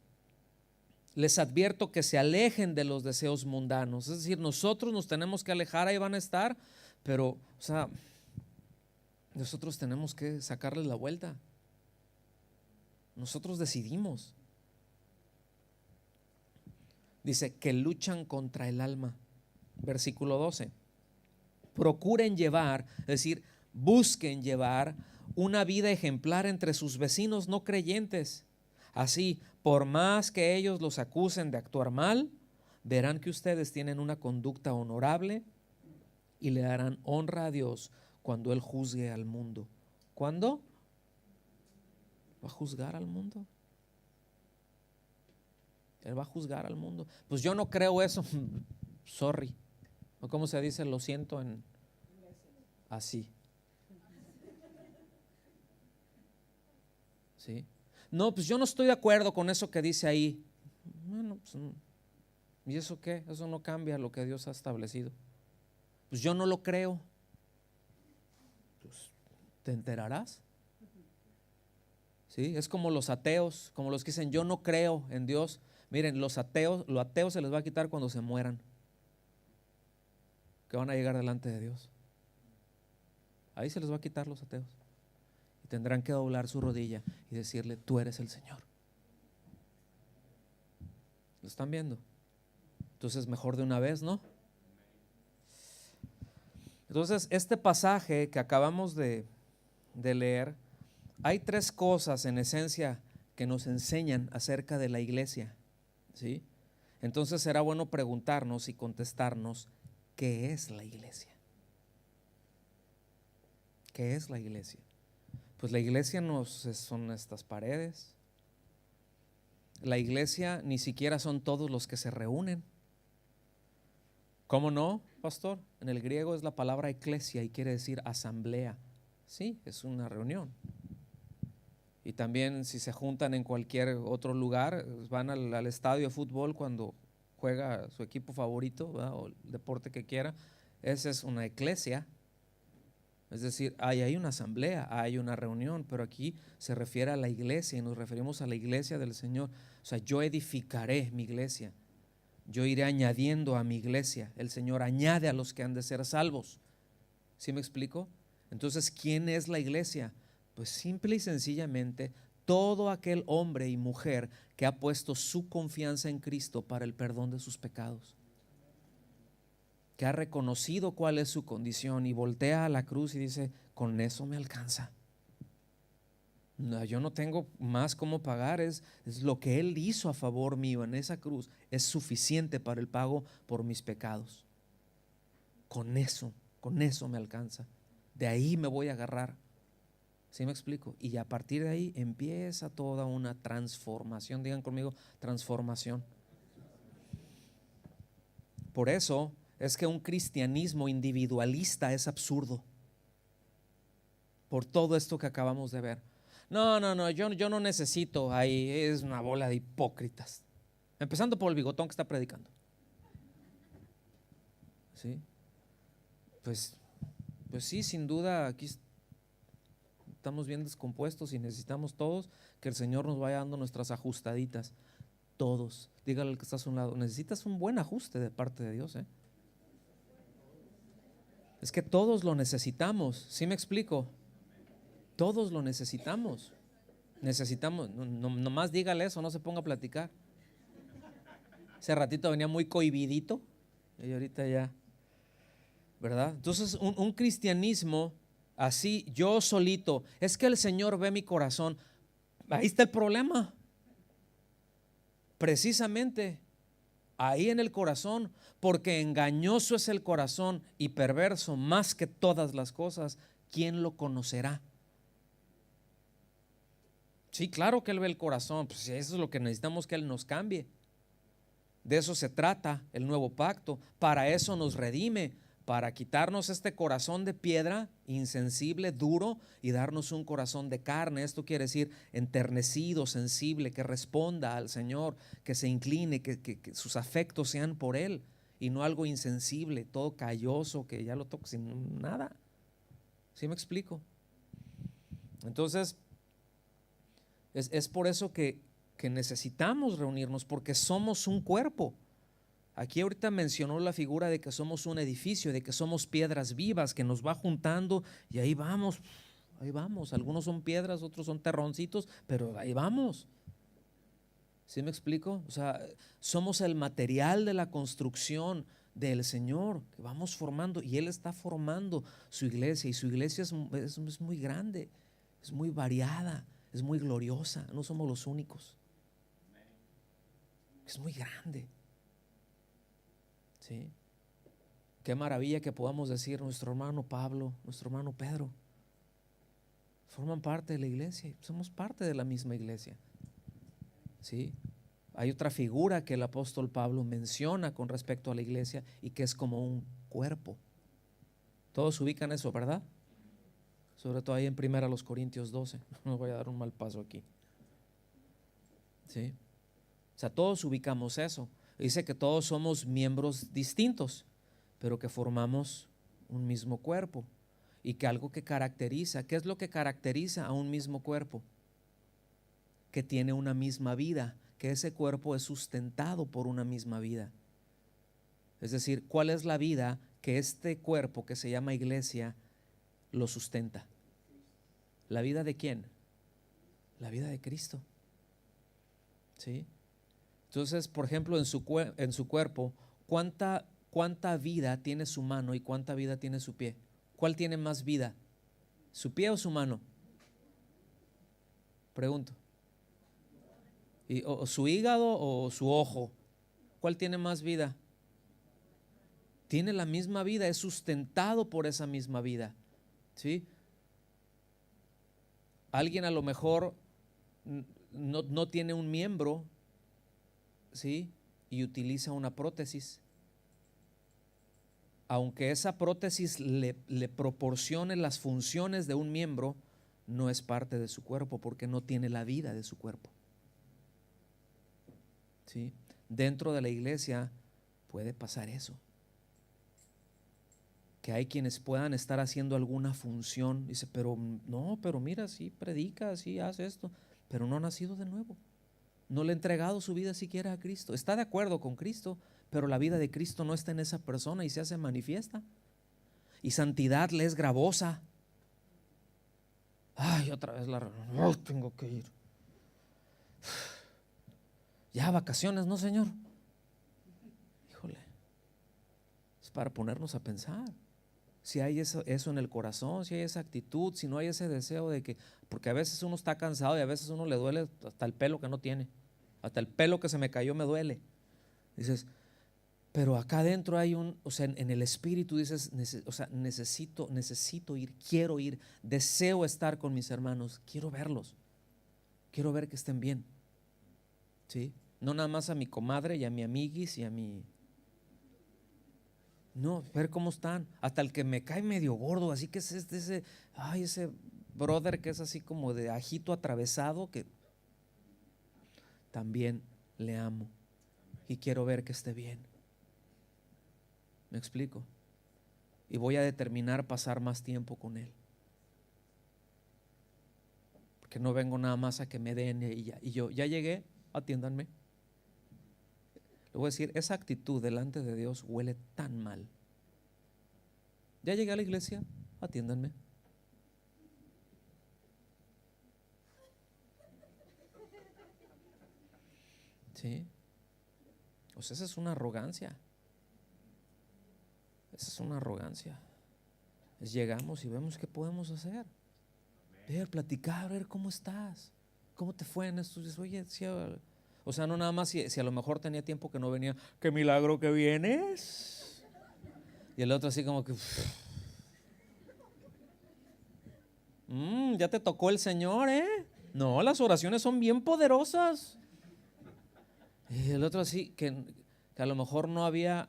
les advierto que se alejen de los deseos mundanos. Es decir, nosotros nos tenemos que alejar, ahí van a estar, pero, o sea, nosotros tenemos que sacarles la vuelta. Nosotros decidimos. Dice que luchan contra el alma. Versículo 12. Procuren llevar, es decir, busquen llevar una vida ejemplar entre sus vecinos no creyentes. Así, por más que ellos los acusen de actuar mal, verán que ustedes tienen una conducta honorable y le darán honra a Dios cuando Él juzgue al mundo. ¿Cuándo? ¿Va a juzgar al mundo? Él va a juzgar al mundo. Pues yo no creo eso. Sorry. ¿O cómo se dice? Lo siento en así. ¿Sí? No, pues yo no estoy de acuerdo con eso que dice ahí. Bueno, pues, ¿y eso qué? Eso no cambia lo que Dios ha establecido. Pues yo no lo creo. Pues, ¿te enterarás? ¿Sí? Es como los ateos, como los que dicen yo no creo en Dios. Miren, los ateos, lo ateo se les va a quitar cuando se mueran, que van a llegar delante de Dios. Ahí se les va a quitar los ateos y tendrán que doblar su rodilla y decirle, tú eres el Señor. ¿Lo están viendo? Entonces mejor de una vez, ¿no? Entonces este pasaje que acabamos de leer, hay tres cosas en esencia que nos enseñan acerca de la iglesia, ¿sí? Entonces será bueno preguntarnos y contestarnos, ¿qué es la iglesia? ¿Qué es la iglesia? Pues la iglesia no son estas paredes. La iglesia ni siquiera son todos los que se reúnen. ¿Cómo no, pastor? En el griego es la palabra eclesia y quiere decir asamblea. Sí, es una reunión. Y también si se juntan en cualquier otro lugar, van al estadio de fútbol cuando juega su equipo favorito, ¿verdad? O el deporte que quiera, esa es una eclesia. Es decir, hay una asamblea, hay una reunión, pero aquí se refiere a la iglesia y nos referimos a la iglesia del Señor. O sea, yo edificaré mi iglesia, yo iré añadiendo a mi iglesia, el Señor añade a los que han de ser salvos. ¿Sí me explico? Entonces, ¿quién es la iglesia? Pues simple y sencillamente todo aquel hombre y mujer que ha puesto su confianza en Cristo para el perdón de sus pecados, que ha reconocido cuál es su condición y voltea a la cruz y dice, con eso me alcanza. No, yo no tengo más cómo pagar, es lo que Él hizo a favor mío en esa cruz, es suficiente para el pago por mis pecados. Con eso me alcanza. De ahí me voy a agarrar. ¿Sí me explico? Y a partir de ahí empieza toda una transformación. Digan conmigo, transformación. Por eso es que un cristianismo individualista es absurdo. Por todo esto que acabamos de ver. No, yo no necesito. Ahí es una bola de hipócritas. Empezando por el bigotón que está predicando. ¿Sí? Pues sí, sin duda, aquí estamos bien descompuestos y necesitamos todos que el Señor nos vaya dando nuestras ajustaditas. Todos. Dígale al que está a su lado, necesitas un buen ajuste de parte de Dios, ¿eh? Es que todos lo necesitamos. ¿Sí me explico? Todos lo necesitamos. Necesitamos, nomás dígale eso, no se ponga a platicar. Ese ratito venía muy cohibidito y ahorita ya, ¿verdad? Entonces un cristianismo así, yo solito, es que el Señor ve mi corazón. Ahí está el problema. Precisamente, ahí en el corazón, porque engañoso es el corazón y perverso más que todas las cosas, ¿quién lo conocerá? Sí, claro que Él ve el corazón, pues eso es lo que necesitamos, que Él nos cambie. De eso se trata el nuevo pacto. Para eso nos redime, para quitarnos este corazón de piedra, insensible, duro, y darnos un corazón de carne. Esto quiere decir enternecido, sensible, que responda al Señor, que se incline, que sus afectos sean por Él, y no algo insensible, todo calloso, que ya lo toco sin nada. ¿Sí me explico? Entonces, es por eso que necesitamos reunirnos, porque somos un cuerpo. Aquí ahorita mencionó la figura de que somos un edificio, de que somos piedras vivas, que nos va juntando y ahí vamos, ahí vamos. Algunos son piedras, otros son terroncitos, pero ahí vamos. ¿Sí me explico? O sea, somos el material de la construcción del Señor, que vamos formando, y Él está formando su iglesia, y su iglesia es muy grande, es muy variada, es muy gloriosa. No somos los únicos. Es muy grande. ¿Sí? Qué maravilla que podamos decir: nuestro hermano Pablo, nuestro hermano Pedro forman parte de la iglesia, somos parte de la misma iglesia. ¿Sí? Hay otra figura que el apóstol Pablo menciona con respecto a la iglesia, y que es como un cuerpo. Todos ubican eso, ¿verdad? Sobre todo ahí en 1 Corintios 12. No voy a dar un mal paso aquí. ¿Sí? O sea, todos ubicamos eso. Dice que todos somos miembros distintos, pero que formamos un mismo cuerpo. Y que algo que caracteriza, ¿qué es lo que caracteriza a un mismo cuerpo? Que tiene una misma vida, que ese cuerpo es sustentado por una misma vida. Es decir, ¿cuál es la vida que este cuerpo que se llama iglesia lo sustenta? ¿La vida de quién? La vida de Cristo. ¿Sí? Entonces, por ejemplo, en su cuerpo, ¿cuánta vida tiene su mano y cuánta vida tiene su pie? ¿Cuál tiene más vida? ¿Su pie o su mano? Pregunto. O su hígado o su ojo. ¿Cuál tiene más vida? Tiene la misma vida, es sustentado por esa misma vida. ¿Sí? Alguien a lo mejor no tiene un miembro, ¿sí? Y utiliza una prótesis. Aunque esa prótesis le proporcione las funciones de un miembro, no es parte de su cuerpo, porque no tiene la vida de su cuerpo. ¿Sí? Dentro de la iglesia puede pasar eso, que hay quienes puedan estar haciendo alguna función. Dice, pero no, pero mira, sí predica, sí hace esto, pero no ha nacido de nuevo. No le ha entregado su vida siquiera a Cristo. Está de acuerdo con Cristo, pero la vida de Cristo no está en esa persona y se hace manifiesta. Y santidad le es gravosa. Ay, otra vez la reunión. Oh, tengo que ir. Ya vacaciones, ¿no, Señor? Híjole, es para ponernos a pensar. Si hay eso en el corazón, si hay esa actitud, si no hay ese deseo de que, porque a veces uno está cansado y a veces uno le duele hasta el pelo que no tiene, hasta el pelo que se me cayó me duele. Dices, pero acá adentro hay o sea, en el espíritu dices, o sea, necesito ir, quiero ir, deseo estar con mis hermanos, quiero verlos, quiero ver que estén bien. ¿Sí? No nada más a mi comadre y a mi amiguis y a mi... No, ver cómo están. Hasta el que me cae medio gordo, así que es ese brother que es así como de ajito atravesado, que también le amo y quiero ver que esté bien. ¿Me explico? Y voy a determinar pasar más tiempo con él. Porque no vengo nada más a que me den y yo ya llegué, atiéndanme. Le voy a decir, esa actitud delante de Dios huele tan mal. Ya llegué a la iglesia, atiéndanme. ¿Sí? O sea, esa es una arrogancia. Esa es una arrogancia. Llegamos y vemos qué podemos hacer. Ver, platicar, ver cómo estás, cómo te fue en estos días. Oye, sí, O sea, no nada más si a lo mejor tenía tiempo que no venía, qué milagro que vienes. Y el otro así como que, ya te tocó el Señor, ¿eh? No, las oraciones son bien poderosas. Y el otro así, que a lo mejor no había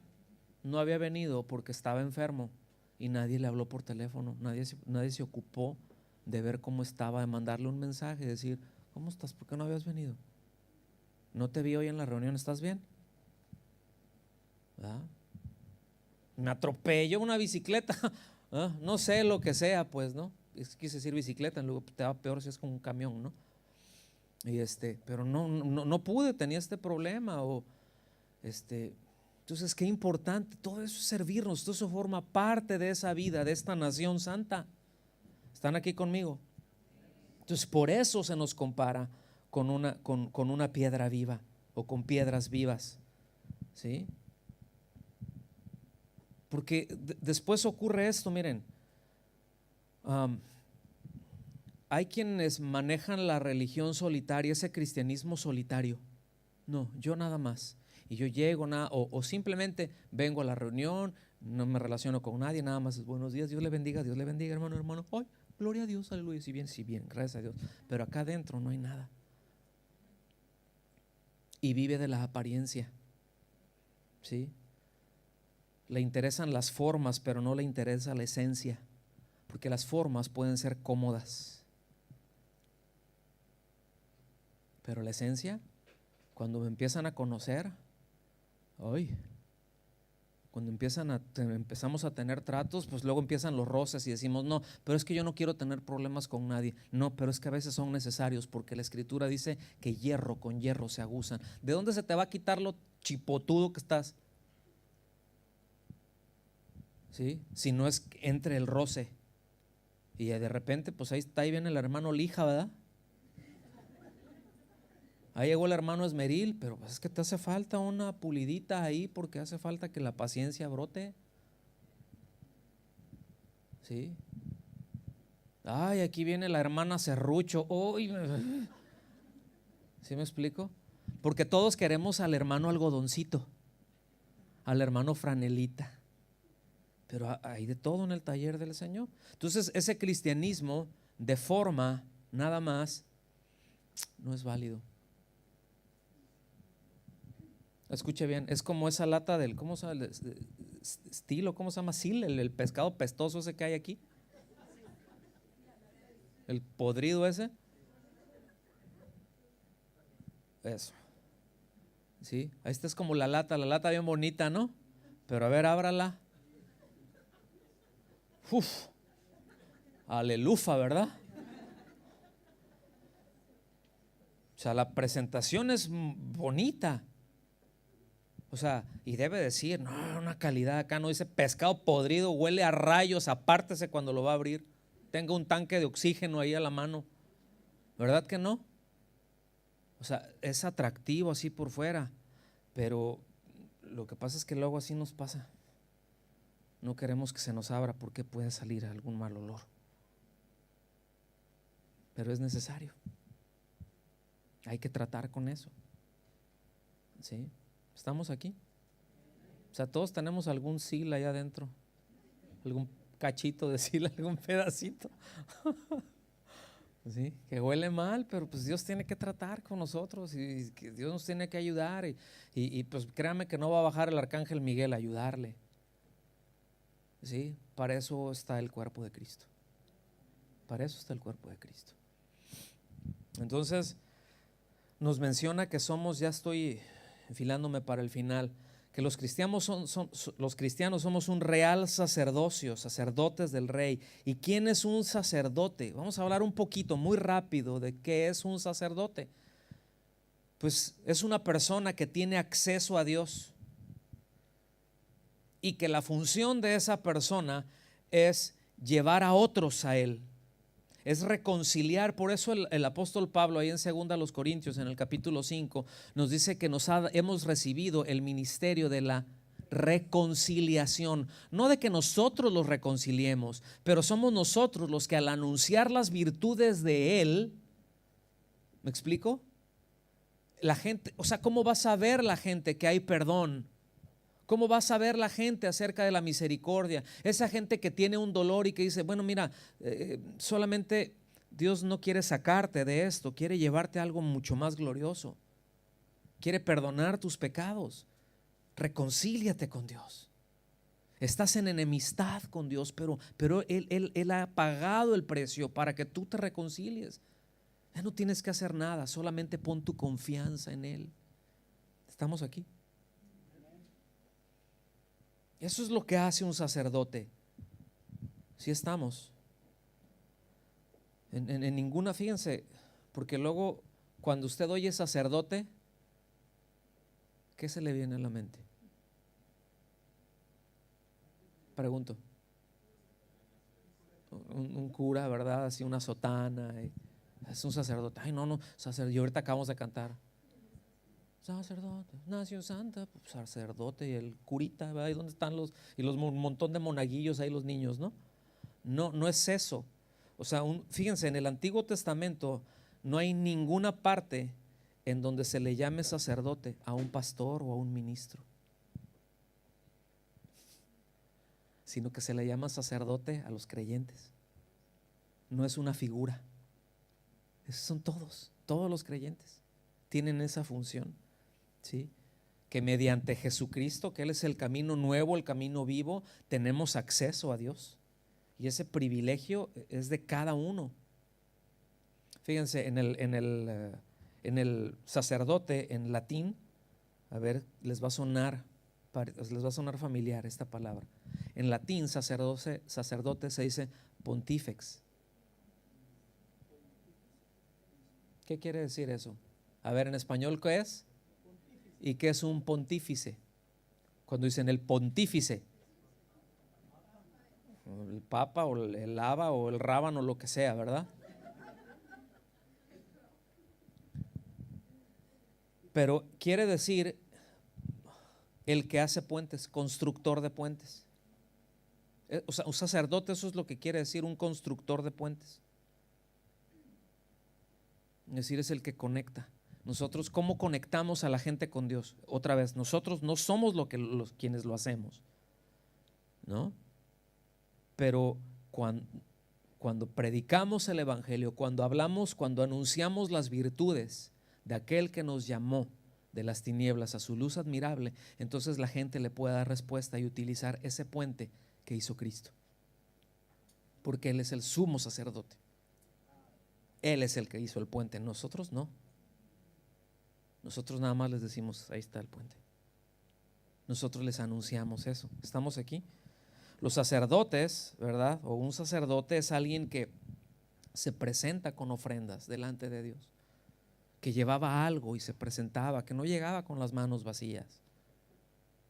venido porque estaba enfermo y nadie le habló por teléfono, nadie se ocupó de ver cómo estaba, de mandarle un mensaje, decir, ¿cómo estás? ¿Por qué no habías venido? No te vi hoy en la reunión, ¿estás bien? ¿Verdad? Me atropelló una bicicleta, ¿ah? No sé lo que sea, pues, ¿no? Quise decir bicicleta, luego te va peor si es como un camión, ¿no? Y pero no pude, tenía este problema o entonces qué importante, todo eso es servirnos, todo eso forma parte de esa vida, de esta nación santa. ¿Están aquí conmigo? Entonces por eso se nos compara con una piedra viva o con piedras vivas, ¿sí? Porque después ocurre esto, miren, hay quienes manejan la religión solitaria, ese cristianismo solitario. No, yo nada más. Y yo llego o simplemente vengo a la reunión, no me relaciono con nadie, nada más es buenos días, Dios le bendiga, hermano. Ay, gloria a Dios, aleluya, si bien, gracias a Dios. Pero acá adentro no hay nada. Y vive de la apariencia, ¿sí? Le interesan las formas, pero no le interesa la esencia, porque las formas pueden ser cómodas, pero la esencia, cuando me empiezan a conocer, cuando empezamos a tener tratos, pues luego empiezan los roces y decimos, no, pero es que yo no quiero tener problemas con nadie. No, pero es que a veces son necesarios, porque la Escritura dice que hierro con hierro se agusan. ¿De dónde se te va a quitar lo chipotudo que estás? ¿Sí? Si no es entre el roce. Y de repente, pues ahí viene el hermano Lija, ¿verdad? Ahí llegó el hermano Esmeril, pero pues es que te hace falta una pulidita ahí, porque hace falta que la paciencia brote. ¿Sí? Ay, aquí viene la hermana Serrucho. ¿Sí me explico? Porque todos queremos al hermano algodoncito, al hermano franelita. Pero hay de todo en el taller del Señor. Entonces ese cristianismo de forma nada más no es válido. Escuche bien, es como esa lata del, ¿cómo se llama? Estilo, ¿cómo se llama? Sil, el pescado pestoso ese que hay aquí. El podrido ese. Eso. ¿Sí? Esta es como la lata bien bonita, ¿no? Pero a ver, ábrala. Uf. Alelufa, ¿verdad? O sea, la presentación es bonita. O sea, y debe decir, no, una calidad acá, no dice pescado podrido, huele a rayos, apártese cuando lo va a abrir. Tenga un tanque de oxígeno ahí a la mano. ¿Verdad que no? O sea, es atractivo así por fuera, pero lo que pasa es que luego así nos pasa. No queremos que se nos abra porque puede salir algún mal olor. Pero es necesario. Hay que tratar con eso. ¿Sí? ¿Estamos aquí? O sea, todos tenemos algún sil allá adentro, algún cachito de sil, algún pedacito. ¿Sí? Que huele mal, pero pues Dios tiene que tratar con nosotros y que Dios nos tiene que ayudar y pues créame que no va a bajar el arcángel Miguel a ayudarle. ¿Sí? Para eso está el cuerpo de Cristo. Para eso está el cuerpo de Cristo. Entonces nos menciona que somos, ya estoy enfilándome para el final, que los cristianos los cristianos somos un real sacerdocio, sacerdotes del Rey. ¿Y quién es un sacerdote? Vamos a hablar un poquito, muy rápido, de qué es un sacerdote. Pues es una persona que tiene acceso a Dios y que la función de esa persona es llevar a otros a Él. Es reconciliar. Por eso el apóstol Pablo ahí en 2 Corintios en el capítulo 5 nos dice que hemos recibido el ministerio de la reconciliación, no de que nosotros los reconciliemos, pero somos nosotros los que al anunciar las virtudes de Él, ¿me explico? la gente, o sea, ¿cómo va a saber la gente que hay perdón? ¿Cómo va a saber la gente acerca de la misericordia? Esa gente que tiene un dolor y que dice, bueno, mira, solamente Dios no quiere sacarte de esto, quiere llevarte a algo mucho más glorioso. Quiere perdonar tus pecados. Reconcíliate con Dios. Estás en enemistad con Dios, pero Él ha pagado el precio para que tú te reconcilies. Ya no tienes que hacer nada, solamente pon tu confianza en Él. ¿Estamos aquí? Eso es lo que hace un sacerdote. Sí estamos. En ninguna, fíjense, porque luego cuando usted oye sacerdote, ¿qué se le viene a la mente? Pregunto. Un cura, ¿verdad? Así una sotana. Es un sacerdote. Ay, no, sacerdote. Y ahorita acabamos de cantar. Sacerdote, nació santa, sacerdote y el curita, ¿verdad? ¿Y dónde están un montón de monaguillos ahí los niños, ¿no? No, no es eso. O sea, fíjense, en el Antiguo Testamento no hay ninguna parte en donde se le llame sacerdote a un pastor o a un ministro, sino que se le llama sacerdote a los creyentes. No es una figura. Esos son todos los creyentes tienen esa función, ¿sí? Que mediante Jesucristo, que Él es el camino nuevo, el camino vivo, tenemos acceso a Dios. Y ese privilegio es de cada uno. Fíjense, en el sacerdote en latín, a ver, les va a sonar familiar esta palabra. En latín, sacerdote se dice pontifex. ¿Qué quiere decir eso? A ver, en español, ¿qué es? ¿Y qué es un pontífice? Cuando dicen el pontífice, el papa o el aba o el rábano, lo que sea, ¿verdad? Pero quiere decir el que hace puentes, constructor de puentes. O sea, un sacerdote, eso es lo que quiere decir, un constructor de puentes. Es decir, es el que conecta. Nosotros, ¿cómo conectamos a la gente con Dios? Otra vez, nosotros no somos quienes lo hacemos, ¿no? Pero cuando predicamos el evangelio, cuando hablamos, cuando anunciamos las virtudes de aquel que nos llamó de las tinieblas a su luz admirable, entonces la gente le puede dar respuesta y utilizar ese puente que hizo Cristo, porque Él es el sumo sacerdote. Él es el que hizo el puente, nosotros no. Nosotros nada más les decimos, ahí está el puente. Nosotros les anunciamos eso. ¿Estamos aquí? Los sacerdotes, ¿verdad? O un sacerdote es alguien que se presenta con ofrendas delante de Dios, que llevaba algo y se presentaba, que no llegaba con las manos vacías.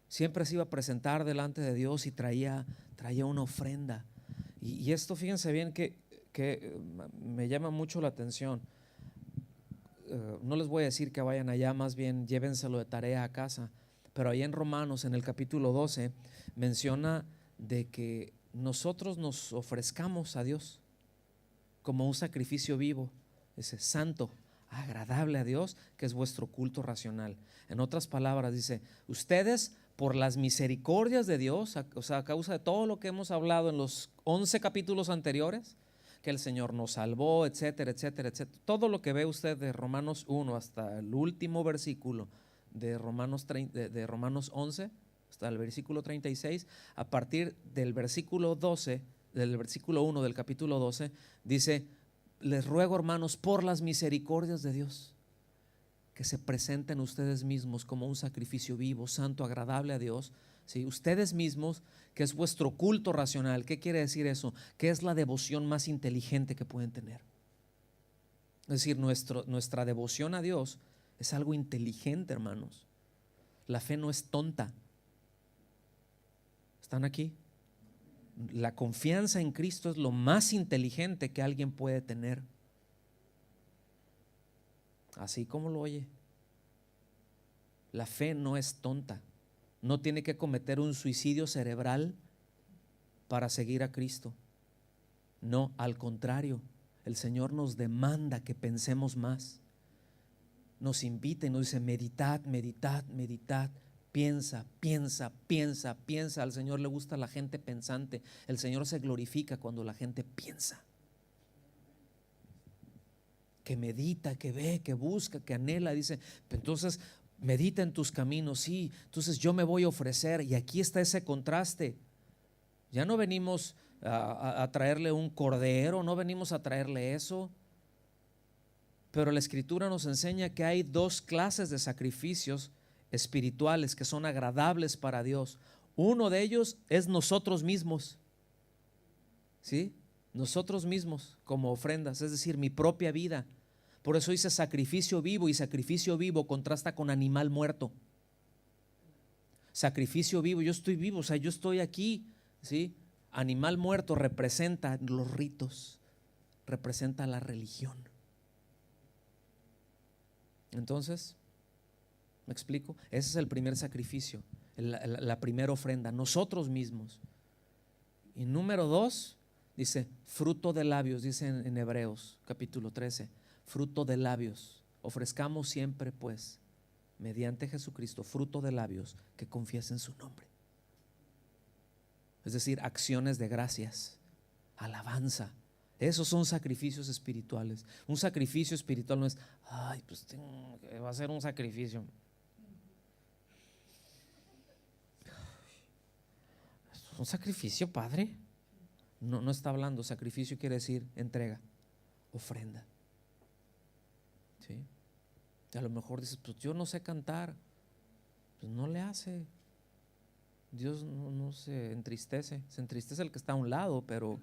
Siempre se iba a presentar delante de Dios y traía una ofrenda. Y esto, fíjense bien que me llama mucho la atención. No les voy a decir que vayan allá, más bien llévenselo de tarea a casa. Pero ahí en Romanos, en el capítulo 12, menciona de que nosotros nos ofrezcamos a Dios como un sacrificio vivo, ese santo, agradable a Dios, que es vuestro culto racional. En otras palabras dice, ustedes por las misericordias de Dios, o sea, a causa de todo lo que hemos hablado en los 11 capítulos anteriores, que el Señor nos salvó, etcétera, etcétera, etcétera. Todo lo que ve usted de Romanos 1 hasta el último versículo de Romanos 11, hasta el versículo 36, a partir del versículo 12, del versículo 1 del capítulo 12, dice, les ruego, hermanos, por las misericordias de Dios, que se presenten ustedes mismos como un sacrificio vivo, santo, agradable a Dios. ¿Sí? Ustedes mismos, que es vuestro culto racional. ¿Qué quiere decir eso? Que es la devoción más inteligente que pueden tener. Es decir, nuestra devoción a Dios es algo inteligente, hermanos. La fe no es tonta. ¿Están aquí? La confianza en Cristo es lo más inteligente que alguien puede tener. Así como lo oye. La fe no es tonta. No tiene que cometer un suicidio cerebral para seguir a Cristo. No, al contrario, el Señor nos demanda que pensemos más. nos invita y nos dice: meditad, meditad, meditad. Piensa, piensa, piensa, piensa. Al Señor le gusta la gente pensante. El Señor se glorifica cuando la gente piensa, que medita, que ve, que busca, que anhela. Dice, entonces medita en tus caminos. Sí, entonces yo me voy a ofrecer. Y aquí está ese contraste. Ya no venimos a traerle un cordero, no venimos a traerle eso. Pero la Escritura nos enseña que hay dos clases de sacrificios espirituales que son agradables para Dios. Uno de ellos es nosotros mismos, ¿sí? Nosotros mismos como ofrendas, es decir, mi propia vida. Por eso dice sacrificio vivo, y sacrificio vivo contrasta con animal muerto. Sacrificio vivo, yo estoy vivo, o sea, yo estoy aquí, ¿sí? Animal muerto representa los ritos, representa la religión. Entonces, ¿me explico? Ese es el primer sacrificio, la primera ofrenda, nosotros mismos. Y número 2, dice fruto de labios, dice en Hebreos capítulo 13, fruto de labios. Ofrezcamos siempre pues, mediante Jesucristo, fruto de labios que confiesen su nombre. Es decir, acciones de gracias, alabanza. Esos son sacrificios espirituales. Un sacrificio espiritual no es, ay, pues va a ser un sacrificio. ¿Es un sacrificio, padre? No, no está hablando. Sacrificio quiere decir entrega, ofrenda. ¿Sí? Y a lo mejor dices, pues yo no sé cantar. Pues no le hace. Dios no se entristece. Se entristece el que está a un lado, pero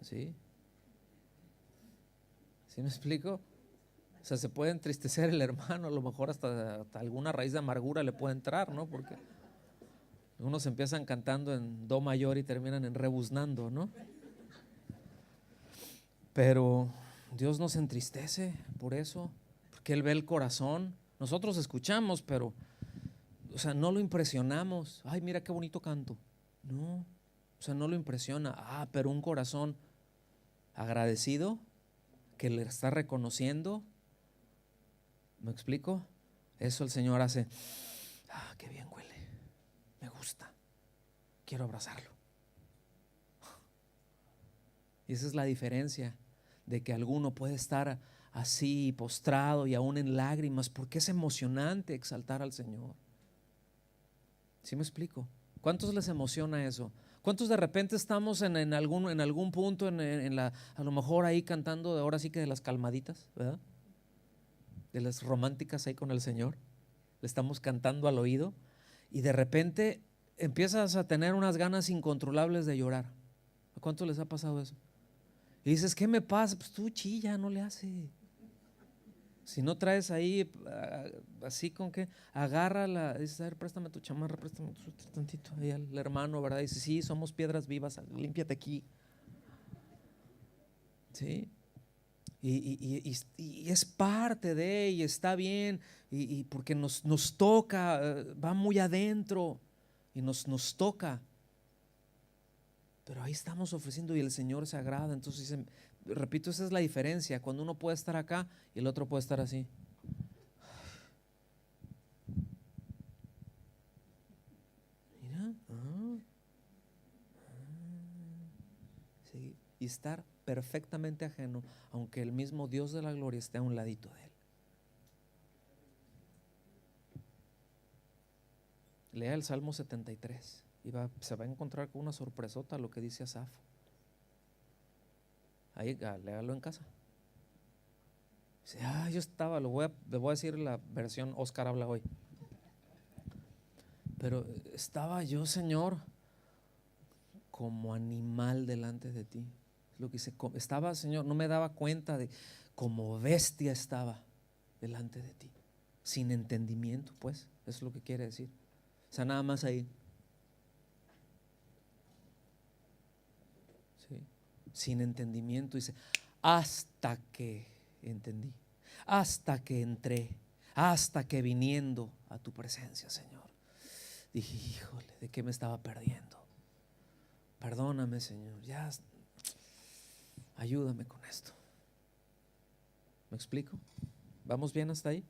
¿sí? ¿Sí me explico? O sea, se puede entristecer el hermano, a lo mejor hasta alguna raíz de amargura le puede entrar, ¿no? Porque unos empiezan cantando en do mayor y terminan en rebuznando, ¿no? Pero Dios nos entristece por eso, porque Él ve el corazón. Nosotros escuchamos, pero, o sea, no lo impresionamos. Ay, mira qué bonito canto. No, o sea, no lo impresiona. Ah, pero un corazón agradecido, que le está reconociendo. ¿Me explico? Eso el Señor hace. Ah, qué bien huele. Me gusta. Quiero abrazarlo. Y esa es la diferencia de que alguno puede estar así postrado y aún en lágrimas, porque es emocionante exaltar al Señor. ¿Sí me explico? ¿Cuántos les emociona eso? ¿Cuántos de repente estamos en algún punto a lo mejor ahí cantando, ahora sí que de las calmaditas, ¿verdad? De las románticas ahí con el Señor, le estamos cantando al oído y de repente empiezas a tener unas ganas incontrolables de llorar. ¿A cuántos les ha pasado eso? Y dices, ¿qué me pasa? Pues tú chilla, no le hace. Si no traes ahí así con que agárrala, dices, a ver, préstame tu chamarra, préstame tu tantito ahí al hermano, ¿verdad? Dice, sí, somos piedras vivas, límpiate aquí. ¿Sí? Y es parte de, y está bien, y porque nos toca, va muy adentro y nos toca. Pero ahí estamos ofreciendo y el Señor se agrada. Entonces, repito, esa es la diferencia. Cuando uno puede estar acá y el otro puede estar así. Mira, sí, y estar perfectamente ajeno, aunque el mismo Dios de la gloria esté a un ladito de él. Lea el Salmo 73 y se va a encontrar con una sorpresota lo que dice Asaf. Ahí, léalo en casa. Dice, yo estaba, le voy a decir la versión Oscar habla hoy. Pero estaba yo, Señor, como animal delante de ti. Es lo que dice, estaba, Señor, no me daba cuenta de como bestia estaba delante de ti, sin entendimiento, pues, eso es lo que quiere decir. O sea, nada más ahí. ¿Sí? Sin entendimiento, dice, hasta que entendí, hasta que entré, hasta que viniendo a tu presencia, Señor, dije, híjole, ¿de qué me estaba perdiendo? Perdóname, Señor, ya ayúdame con esto. ¿Me explico? ¿Vamos bien hasta ahí?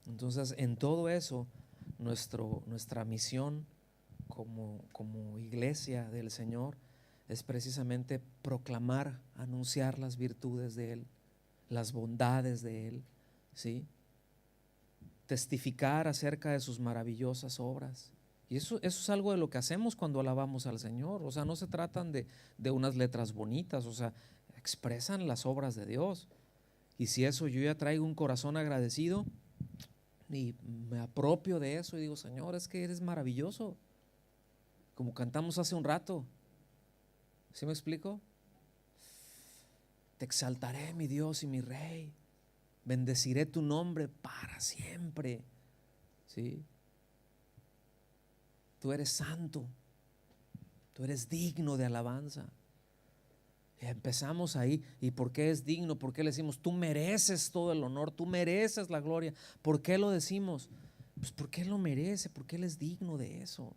Entonces, en todo eso, nuestra misión como iglesia del Señor es precisamente proclamar, anunciar las virtudes de Él, las bondades de Él, ¿sí? Testificar acerca de sus maravillosas obras. Y eso es algo de lo que hacemos cuando alabamos al Señor. O sea, no se tratan de unas letras bonitas, o sea, expresan las obras de Dios. Y si eso yo ya traigo un corazón agradecido y me apropio de eso y digo, Señor, es que eres maravilloso, como cantamos hace un rato. ¿Sí me explico? Te exaltaré, mi Dios y mi Rey, bendeciré tu nombre para siempre. ¿Sí? Tú eres santo, tú eres digno de alabanza. Y empezamos ahí. ¿Y por qué es digno? ¿Por qué le decimos, tú mereces todo el honor, tú mereces la gloria? ¿Por qué lo decimos? Pues porque Él lo merece, porque Él es digno de eso.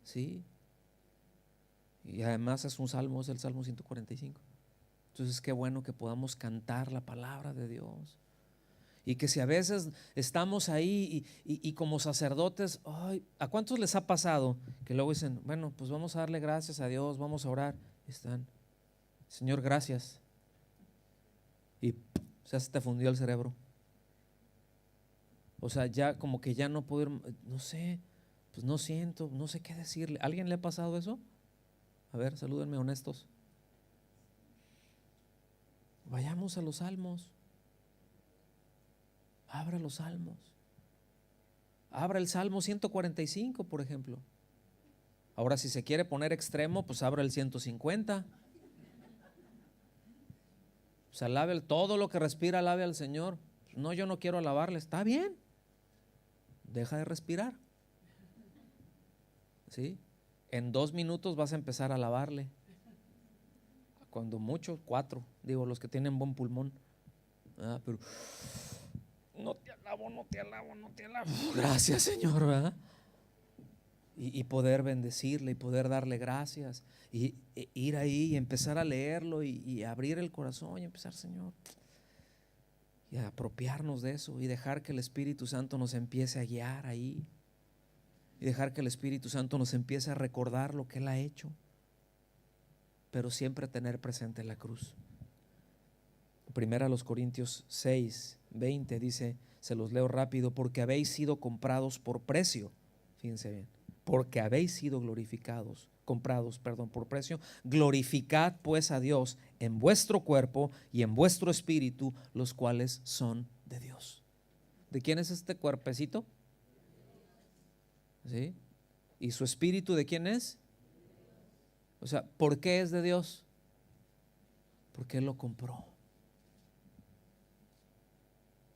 ¿Sí? Y además es un salmo, es el Salmo 145. Entonces qué bueno que podamos cantar la palabra de Dios. Y que si a veces estamos ahí y como sacerdotes, ay, ¿a cuántos les ha pasado que luego dicen, bueno, pues vamos a darle gracias a Dios, vamos a orar? Están, Señor, gracias. Y se te fundió el cerebro. O sea, ya como que ya no puedo ir, no sé, pues no siento, no sé qué decirle. ¿A alguien le ha pasado eso? A ver, salúdenme honestos. Vayamos a los salmos. Abra los salmos. Abra el Salmo 145, por ejemplo. Ahora, si se quiere poner extremo, pues abra el 150. Pues alabe todo lo que respira, alabe al Señor. No, yo no quiero alabarle. Está bien. Deja de respirar. ¿Sí? En 2 minutos vas a empezar a alabarle. Cuando mucho, 4. Digo, los que tienen buen pulmón. Pero no te alabo, no te alabo, no te alabo. Gracias, Señor, ¿verdad? Y poder bendecirle y poder darle gracias y ir ahí y empezar a leerlo y abrir el corazón y empezar, Señor, y a apropiarnos de eso y dejar que el Espíritu Santo nos empiece a guiar ahí y dejar que el Espíritu Santo nos empiece a recordar lo que Él ha hecho, pero siempre tener presente la cruz. Primera a los Corintios 6:20 dice, se los leo rápido, porque habéis sido comprados por precio, fíjense bien, porque habéis sido comprados por precio, glorificad pues a Dios en vuestro cuerpo y en vuestro espíritu, los cuales son de Dios. ¿De quién es este cuerpecito? ¿Sí? ¿Y su espíritu de quién es? O sea, ¿por qué es de Dios? Porque Él lo compró.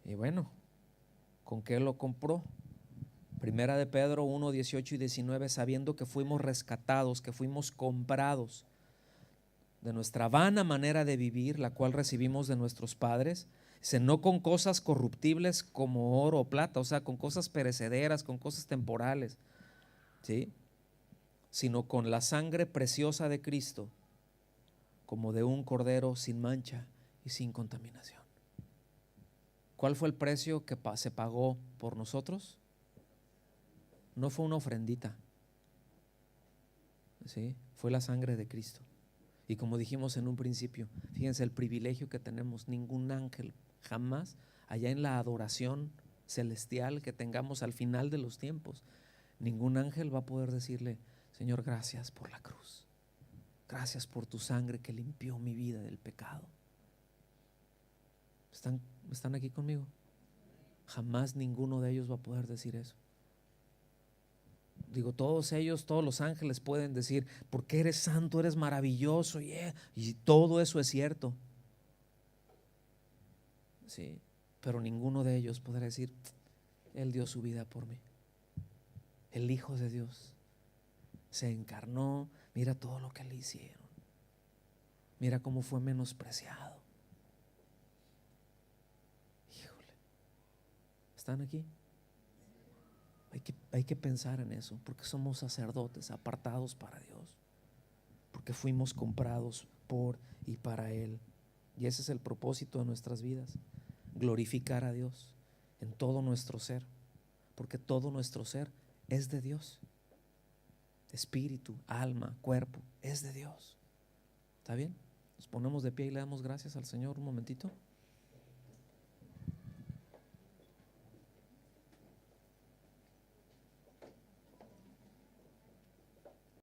Y bueno, ¿con qué lo compró? Primera de Pedro 1:18 y 19, sabiendo que fuimos rescatados, que fuimos comprados de nuestra vana manera de vivir, la cual recibimos de nuestros padres, no con cosas corruptibles como oro o plata, o sea, con cosas perecederas, con cosas temporales, ¿sí? Sino con la sangre preciosa de Cristo, como de un cordero sin mancha y sin contaminación. ¿Cuál fue el precio que se pagó por nosotros? No fue una ofrendita, ¿sí? Fue la sangre de Cristo. Y como dijimos en un principio, fíjense el privilegio que tenemos. Ningún ángel jamás, allá en la adoración celestial que tengamos al final de los tiempos, ningún ángel va a poder decirle, Señor, gracias por la cruz, gracias por tu sangre que limpió mi vida del pecado. ¿Están aquí conmigo? Jamás ninguno de ellos va a poder decir eso. Digo, todos ellos, todos los ángeles pueden decir, porque eres santo, eres maravilloso, y todo eso es cierto. Sí, pero ninguno de ellos podrá decir, Él dio su vida por mí. El Hijo de Dios se encarnó, mira todo lo que le hicieron, mira cómo fue menospreciado. Híjole, ¿están aquí? Hay que pensar en eso, porque somos sacerdotes apartados para Dios, porque fuimos comprados por y para Él. Y ese es el propósito de nuestras vidas, glorificar a Dios en todo nuestro ser, porque todo nuestro ser es de Dios. Espíritu, alma, cuerpo, es de Dios. ¿Está bien? Nos ponemos de pie y le damos gracias al Señor un momentito.